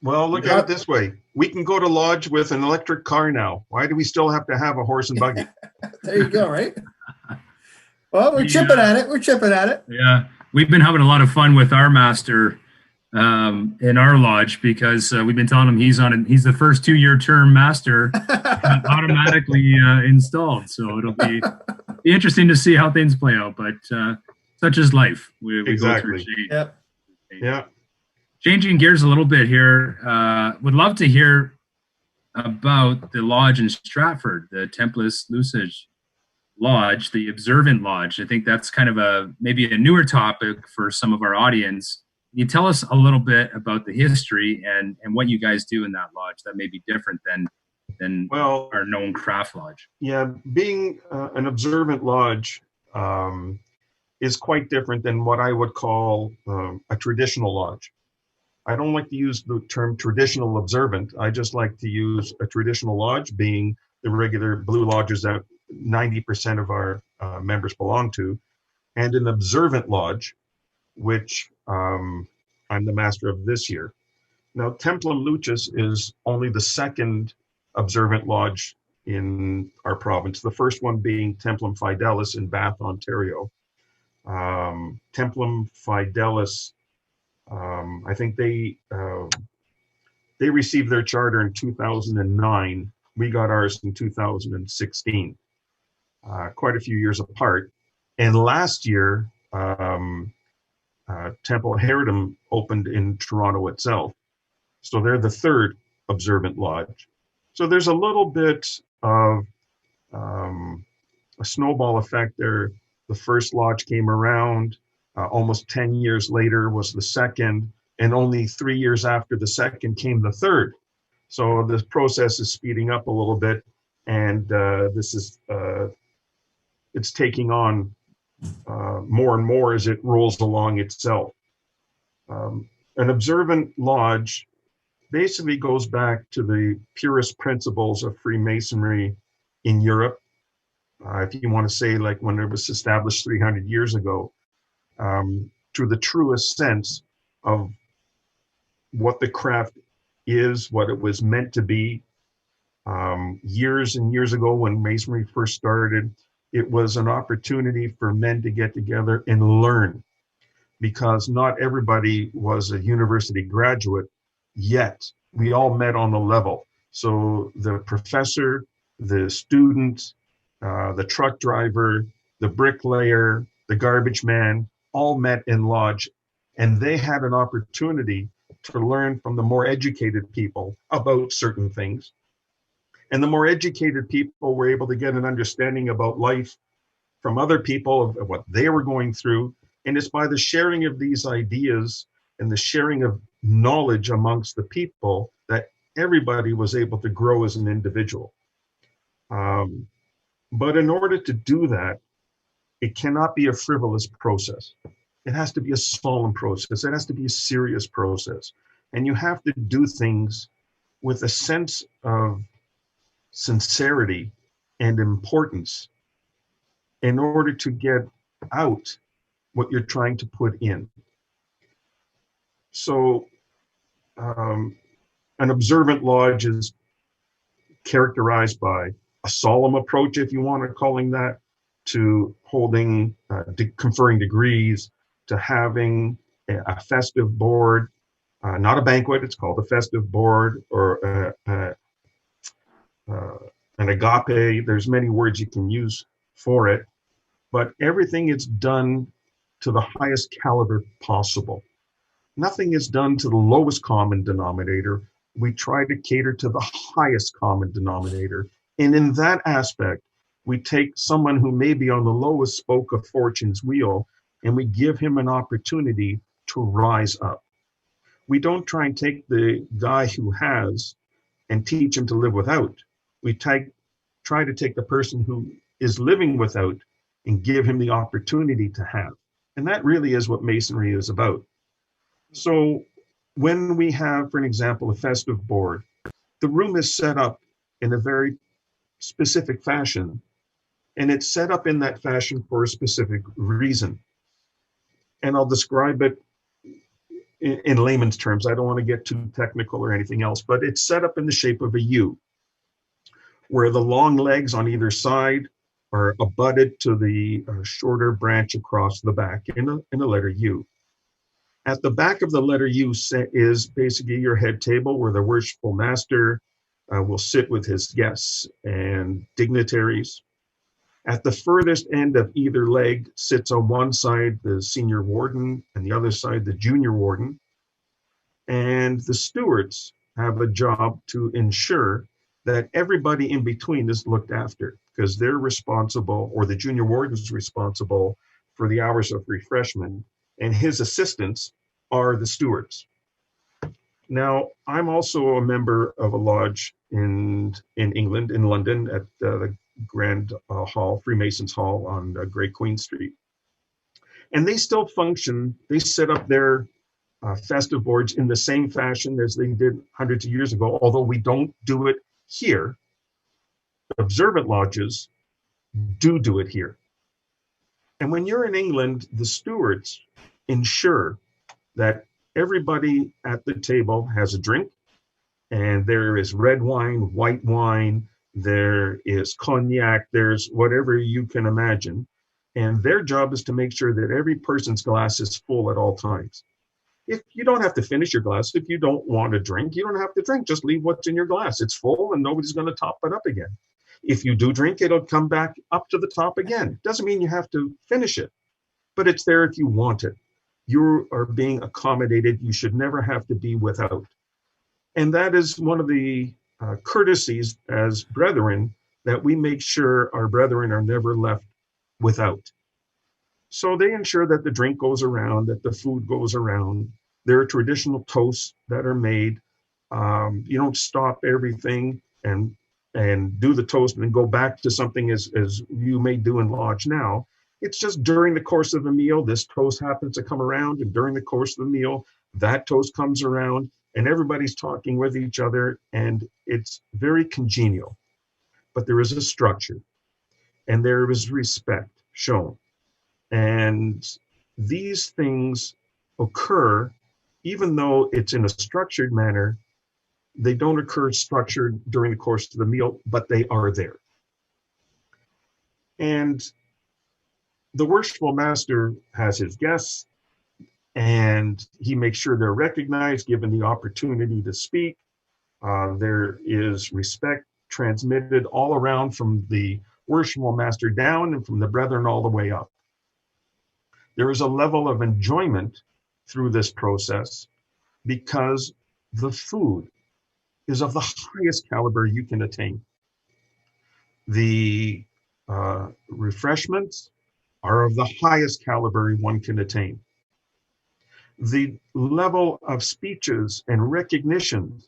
Well, look at it this way. We can go to lodge with an electric car now. Why do we still have to have a horse and buggy? There you go, right? Well, we're chipping at it. We're chipping at it. Yeah. We've been having a lot of fun with our master in our lodge, because we've been telling him he's the first 2-year term master automatically installed. So it'll be interesting to see how things play out, but such is life. We exactly. go through change. Yep. Yeah. Changing gears a little bit here, would love to hear about the lodge in Stratford, the Templis Lucis Lodge, the Observant Lodge. I think that's kind of maybe a newer topic for some of our audience. Can you tell us a little bit about the history and what you guys do in that lodge that may be different than our known craft lodge? Yeah, being an observant lodge is quite different than what I would call a traditional lodge. I don't like to use the term traditional observant. I just like to use a traditional lodge, being the regular blue lodges that 90% of our members belong to, and an observant lodge, which I'm the master of this year. Now, Templum Lucis is only the second observant lodge in our province, the first one being Templum Fidelis in Bath, Ontario. Templum Fidelis, I think they received their charter in 2009. We got ours in 2016, quite a few years apart. And last year, Temple Heredom opened in Toronto itself. So they're the third observant lodge. So there's a little bit of a snowball effect there. The first lodge came around, almost 10 years later was the second, and only 3 years after the second came the third. So this process is speeding up a little bit, and it's taking on more and more as it rolls along itself. An observant lodge basically goes back to the purest principles of Freemasonry in Europe. If you want to say, like, when it was established 300 years ago, to the truest sense of what the craft is, what it was meant to be. Years and years ago, when Masonry first started, it was an opportunity for men to get together and learn, because not everybody was a university graduate, yet we all met on a level. So the professor, the student, the truck driver, the bricklayer, the garbage man, all met in lodge, and they had an opportunity to learn from the more educated people about certain things. And the more educated people were able to get an understanding about life from other people of what they were going through. And it's by the sharing of these ideas and the sharing of knowledge amongst the people that everybody was able to grow as an individual. But in order to do that, it cannot be a frivolous process. It has to be a solemn process. It has to be a serious process. And you have to do things with a sense of sincerity and importance in order to get out what you're trying to put in. So an observant lodge is characterized by a solemn approach, if you want to calling that, to holding, conferring degrees, to having a festive board, not a banquet, it's called a festive board, or an agape. There's many words you can use for it, but everything is done to the highest caliber possible. Nothing is done to the lowest common denominator. We try to cater to the highest common denominator. And in that aspect, we take someone who may be on the lowest spoke of fortune's wheel, and we give him an opportunity to rise up. We don't try and take the guy who has and teach him to live without. We try to take the person who is living without and give him the opportunity to have. And that really is what Masonry is about. So when we have, for an example, a festive board, the room is set up in a very specific fashion, and it's set up in that fashion for a specific reason. And I'll describe it in layman's terms. I don't want to get too technical or anything else, but it's set up in the shape of a U, where the long legs on either side are abutted to the shorter branch across the back in a letter U. At the back of the letter U is basically your head table, where the worshipful master will sit with his guests and dignitaries. At the furthest end of either leg sits on one side the senior warden and the other side the junior warden. And the stewards have a job to ensure that everybody in between is looked after, because they're responsible, or the junior warden is responsible for the hours of refreshment, and his assistants are the stewards. Now, I'm also a member of a lodge in England, in London, at the Grand Hall, Freemasons Hall on Great Queen Street. And they still function. They set up their festive boards in the same fashion as they did hundreds of years ago, although we don't do it here. Observant lodges do it here. And when you're in England, the stewards ensure that everybody at the table has a drink, and there is red wine, white wine, there is cognac, there's whatever you can imagine. And their job is to make sure that every person's glass is full at all times. If you don't have to finish your glass, if you don't want to drink, you don't have to drink. Just leave what's in your glass. It's full and nobody's going to top it up again. If you do drink, it'll come back up to the top again. Doesn't mean you have to finish it, but it's there if you want it. You are being accommodated. You should never have to be without. And that is one of the courtesies as brethren, that we make sure our brethren are never left without. So they ensure that the drink goes around, that the food goes around. There are traditional toasts that are made. You don't stop everything and do the toast and then go back to something as you may do in lodge now. It's just during the course of a meal, this toast happens to come around, and during the course of the meal, that toast comes around, and everybody's talking with each other, and it's very congenial. But there is a structure, and there is respect shown. And these things occur, even though it's in a structured manner, they don't occur structured during the course of the meal, but they are there. And the worshipful master has his guests, and he makes sure they're recognized, given the opportunity to speak. There is respect transmitted all around from the worshipful master down and from the brethren all the way up. There is a level of enjoyment through this process because the food is of the highest caliber you can attain. The refreshments are of the highest caliber one can attain. The level of speeches and recognitions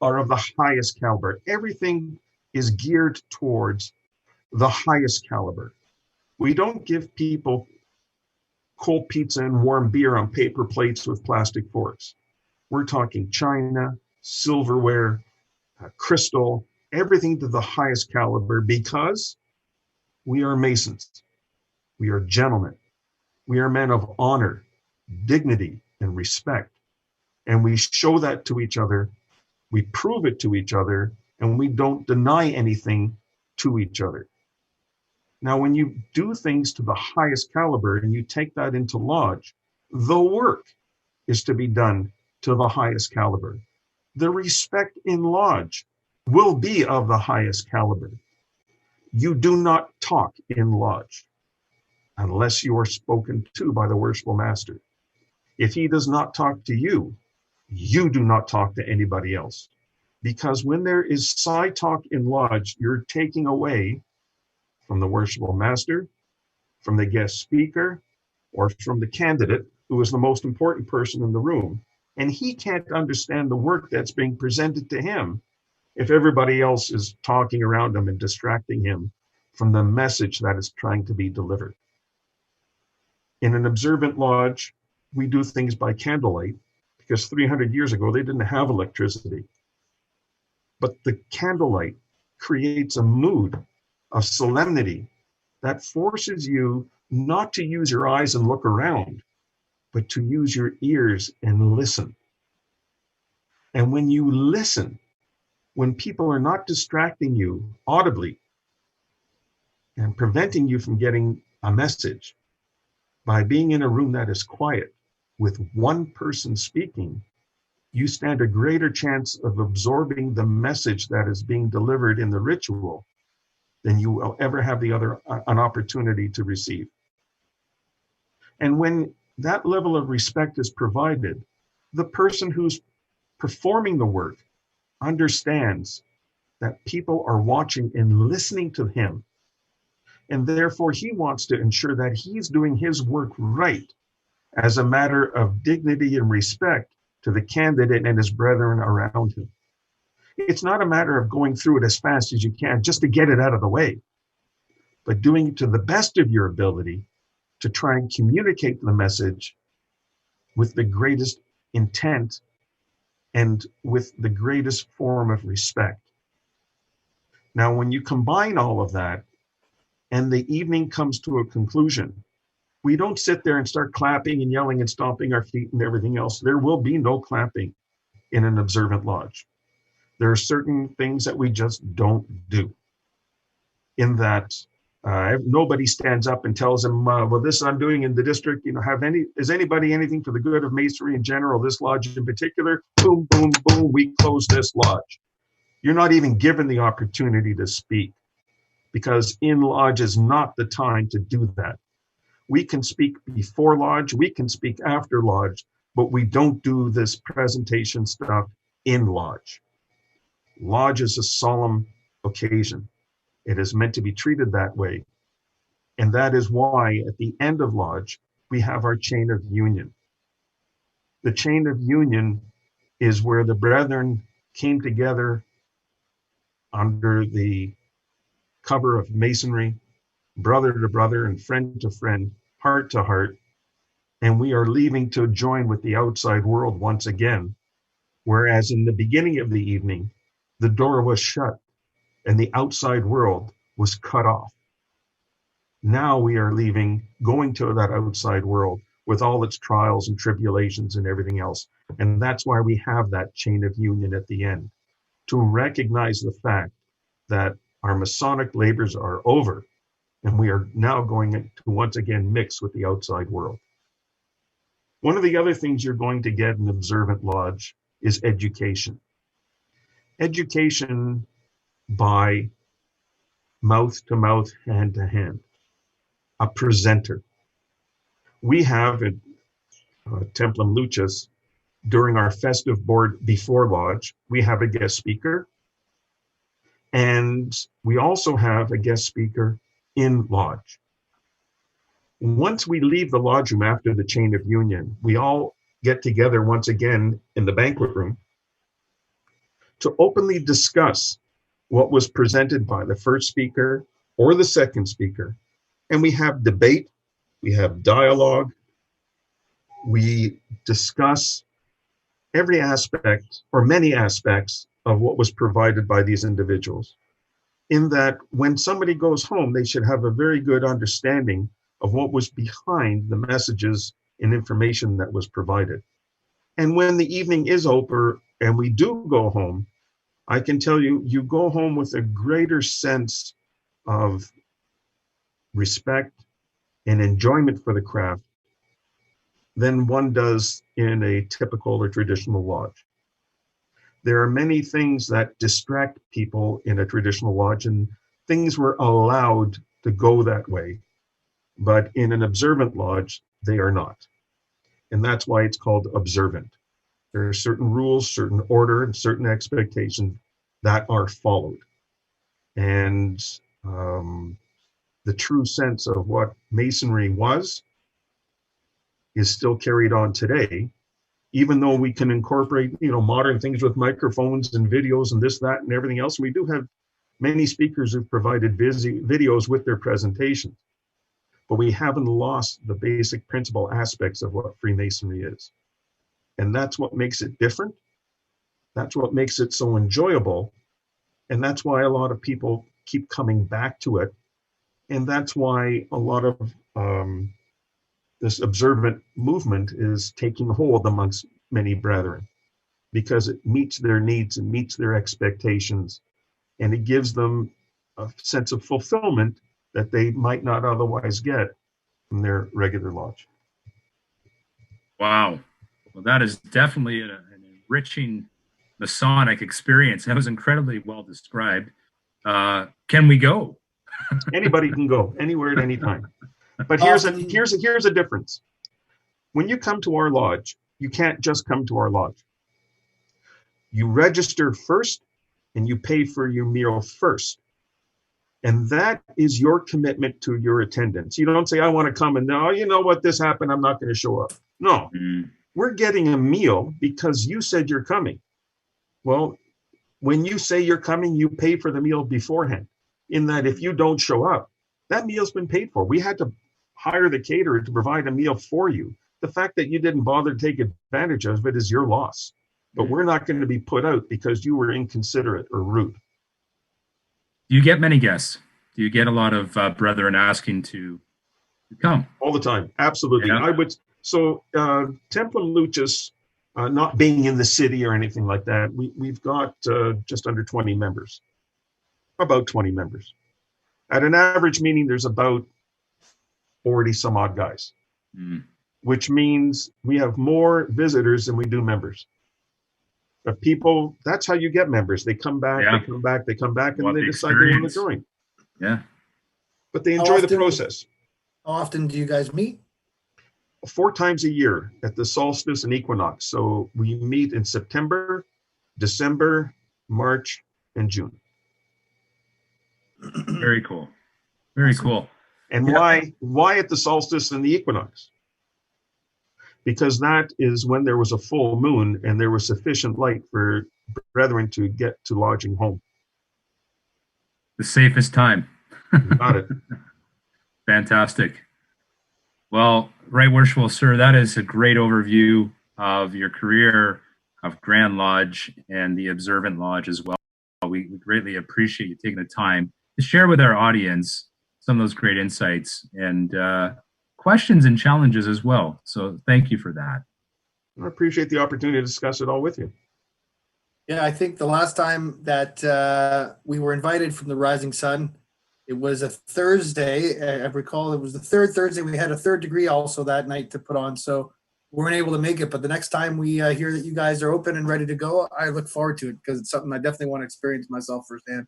are of the highest caliber. Everything is geared towards the highest caliber. We don't give people cold pizza and warm beer on paper plates with plastic forks. We're talking china, silverware, crystal, everything to the highest caliber, because we are Masons. We are gentlemen. We are men of honor, dignity, and respect. And we show that to each other. We prove it to each other, and we don't deny anything to each other. Now, when you do things to the highest caliber and you take that into lodge, the work is to be done to the highest caliber. The respect in lodge will be of the highest caliber. You do not talk in lodge unless you are spoken to by the worshipful master. If he does not talk to you, you do not talk to anybody else. Because when there is side talk in lodge, you're taking away from the worshipful master, from the guest speaker, or from the candidate, who is the most important person in the room. And he can't understand the work that's being presented to him if everybody else is talking around him and distracting him from the message that is trying to be delivered. In an observant lodge, we do things by candlelight because 300 years ago, they didn't have electricity. But the candlelight creates a mood of solemnity that forces you not to use your eyes and look around, but to use your ears and listen. And when you listen, when people are not distracting you audibly and preventing you from getting a message, by being in a room that is quiet with one person speaking, you stand a greater chance of absorbing the message that is being delivered in the ritual than you will ever have an opportunity to receive. And when that level of respect is provided, the person who's performing the work understands that people are watching and listening to him. And therefore, he wants to ensure that he's doing his work right as a matter of dignity and respect to the candidate and his brethren around him. It's not a matter of going through it as fast as you can just to get it out of the way, but doing it to the best of your ability to try and communicate the message with the greatest intent and with the greatest form of respect. Now, when you combine all of that and the evening comes to a conclusion, we don't sit there and start clapping and yelling and stomping our feet and everything else. There will be no clapping in an observant lodge. There are certain things that we just don't do. In that, nobody stands up and tells them, well, this I'm doing in the district, is anybody anything for the good of Masonry in general, this lodge in particular? Boom, boom, boom, we close this lodge. You're not even given the opportunity to speak, because in lodge is not the time to do that. We can speak before lodge, we can speak after lodge, but we don't do this presentation stuff in lodge. Lodge is a solemn occasion. It is meant to be treated that way. And that is why at the end of lodge, we have our chain of union. The chain of union is where the brethren came together under the cover of Masonry, brother to brother and friend to friend, heart to heart, and we are leaving to join with the outside world once again, whereas in the beginning of the evening, the door was shut and the outside world was cut off. Now we are leaving, going to that outside world with all its trials and tribulations and everything else. And that's why we have that chain of union at the end, to recognize the fact that our Masonic labors are over and we are now going to once again mix with the outside world. One of the other things you're going to get in Observant Lodge is education. Education by mouth to mouth, hand to hand. A presenter. We have at Templum Lucis, during our festive board before lodge, we have a guest speaker. And we also have a guest speaker in lodge. Once we leave the lodge room after the chain of union, we all get together once again in the banquet room to openly discuss what was presented by the first speaker or the second speaker. And we have debate, we have dialogue, we discuss every aspect or many aspects of what was provided by these individuals. In that when somebody goes home, they should have a very good understanding of what was behind the messages and information that was provided. And when the evening is over and we do go home, I can tell you, you go home with a greater sense of respect and enjoyment for the craft than one does in a typical or traditional lodge. There are many things that distract people in a traditional lodge, and things were allowed to go that way. But in an observant lodge, they are not. And that's why it's called observant. There are certain rules, certain order, and certain expectations that are followed. And the true sense of what Masonry was is still carried on today, even though we can incorporate, modern things with microphones and videos and this, that, and everything else. We do have many speakers have provided videos with their presentations, but we haven't lost the basic principal aspects of what Freemasonry is. And that's what makes it different. That's what makes it so enjoyable. And that's why a lot of people keep coming back to it. And that's why a lot of this observant movement is taking hold amongst many brethren, because it meets their needs and meets their expectations, and it gives them a sense of fulfillment that they might not otherwise get from their regular lodge. Wow. Well, that is definitely an enriching Masonic experience. That was incredibly well described. Can we go? Anybody can go anywhere at any time. But here's a difference. When you come to our lodge, you can't just come to our lodge. You register first and you pay for your meal first. And that is your commitment to your attendance. You don't say, I want to come, and no, you know what, this happened, I'm not going to show up. No, we're getting a meal because you said you're coming. Well, when you say you're coming, you pay for the meal beforehand. In that if you don't show up, that meal's been paid for. We had to hire the caterer to provide a meal for you. The fact that you didn't bother to take advantage of it is your loss. But we're not going to be put out because you were inconsiderate or rude. Do you get many guests? Do you get a lot of brethren asking to come? All the time. Absolutely. Yeah. Templum Lucis, not being in the city or anything like that, we've got just under 20 members. About 20 members. At an average meeting, there's about 40 some odd guys, which means we have more visitors than we do members. But people, that's how you get members. They come back, they come back, they come back, and they decide they want to join. Yeah. But they enjoy the process. How often do you guys meet? 4 times a year at the solstice and equinox. So we meet in September, December, March, and June. Very cool. Very cool. And why at the solstice and the equinox? Because that is when there was a full moon and there was sufficient light for brethren to get to lodging home. The safest time. Got it. Fantastic. Well, Right Worshipful Sir, that is a great overview of your career of Grand Lodge and the Observant Lodge as well. We greatly appreciate you taking the time to share with our audience some of those great insights and questions and challenges as well. So thank you for that. I appreciate the opportunity to discuss it all with you. Yeah, I think the last time that we were invited from the Rising Sun, it was a Thursday. I recall it was the third Thursday. We had a third degree also that night to put on, so we weren't able to make it. But the next time we hear that you guys are open and ready to go, I look forward to it because it's something I definitely want to experience myself firsthand.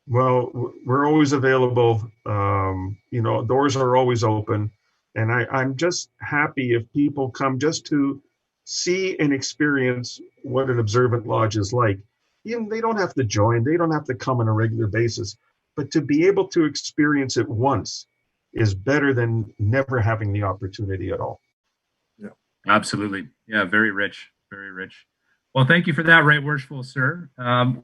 Well, we're always available. Doors are always open. And I'm just happy if people come just to see and experience what an observant lodge is like. Even they don't have to join, they don't have to come on a regular basis, but to be able to experience it once is better than never having the opportunity at all. Yeah, absolutely. Yeah, very rich, very rich. Well, thank you for that, Right Worshipful Sir.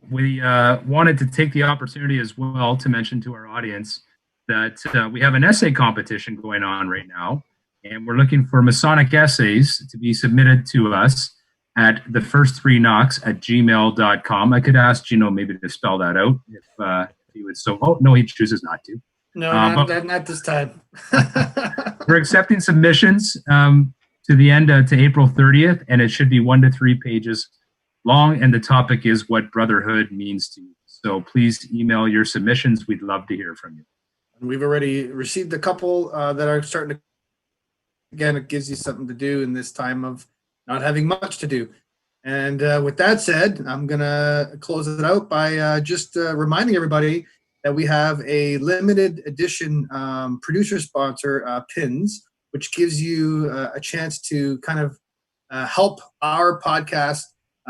We wanted to take the opportunity as well to mention to our audience that we have an essay competition going on right now, and we're looking for Masonic essays to be submitted to us at thefirst3knocks@gmail.com. I could ask Gino maybe to spell that out if he would. So, oh no, he chooses not to. No, not this time. We're accepting submissions to the end to April 30th, and it should be 1 to 3 pages long, and the topic is what brotherhood means to you. So please email your submissions. We'd love to hear from you. We've already received a couple that are starting to, again, it gives you something to do in this time of not having much to do. And with that said, I'm going to close it out by just reminding everybody that we have a limited edition producer sponsor pins, which gives you a chance to kind of help our podcast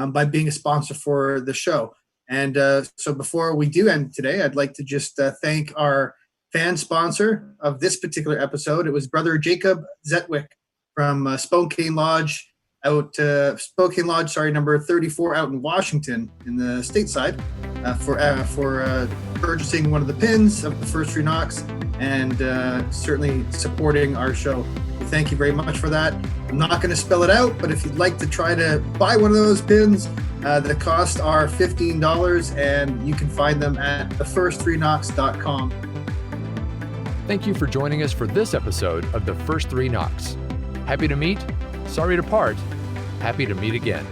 by being a sponsor for the show. And so before we do end today, I'd like to just thank our fan sponsor of this particular episode. It was Brother Jacob Zetwick from Spokane Lodge out Spokane Lodge, number 34 out in Washington in the stateside for purchasing one of the pins of the first 3 knocks and certainly supporting our show. Thank you very much for that. I'm not going to spell it out, but if you'd like to try to buy one of those pins, the costs are $15 and you can find them at thefirst3knocks.com. Thank you for joining us for this episode of The First 3 Knocks. Happy to meet, sorry to part, happy to meet again.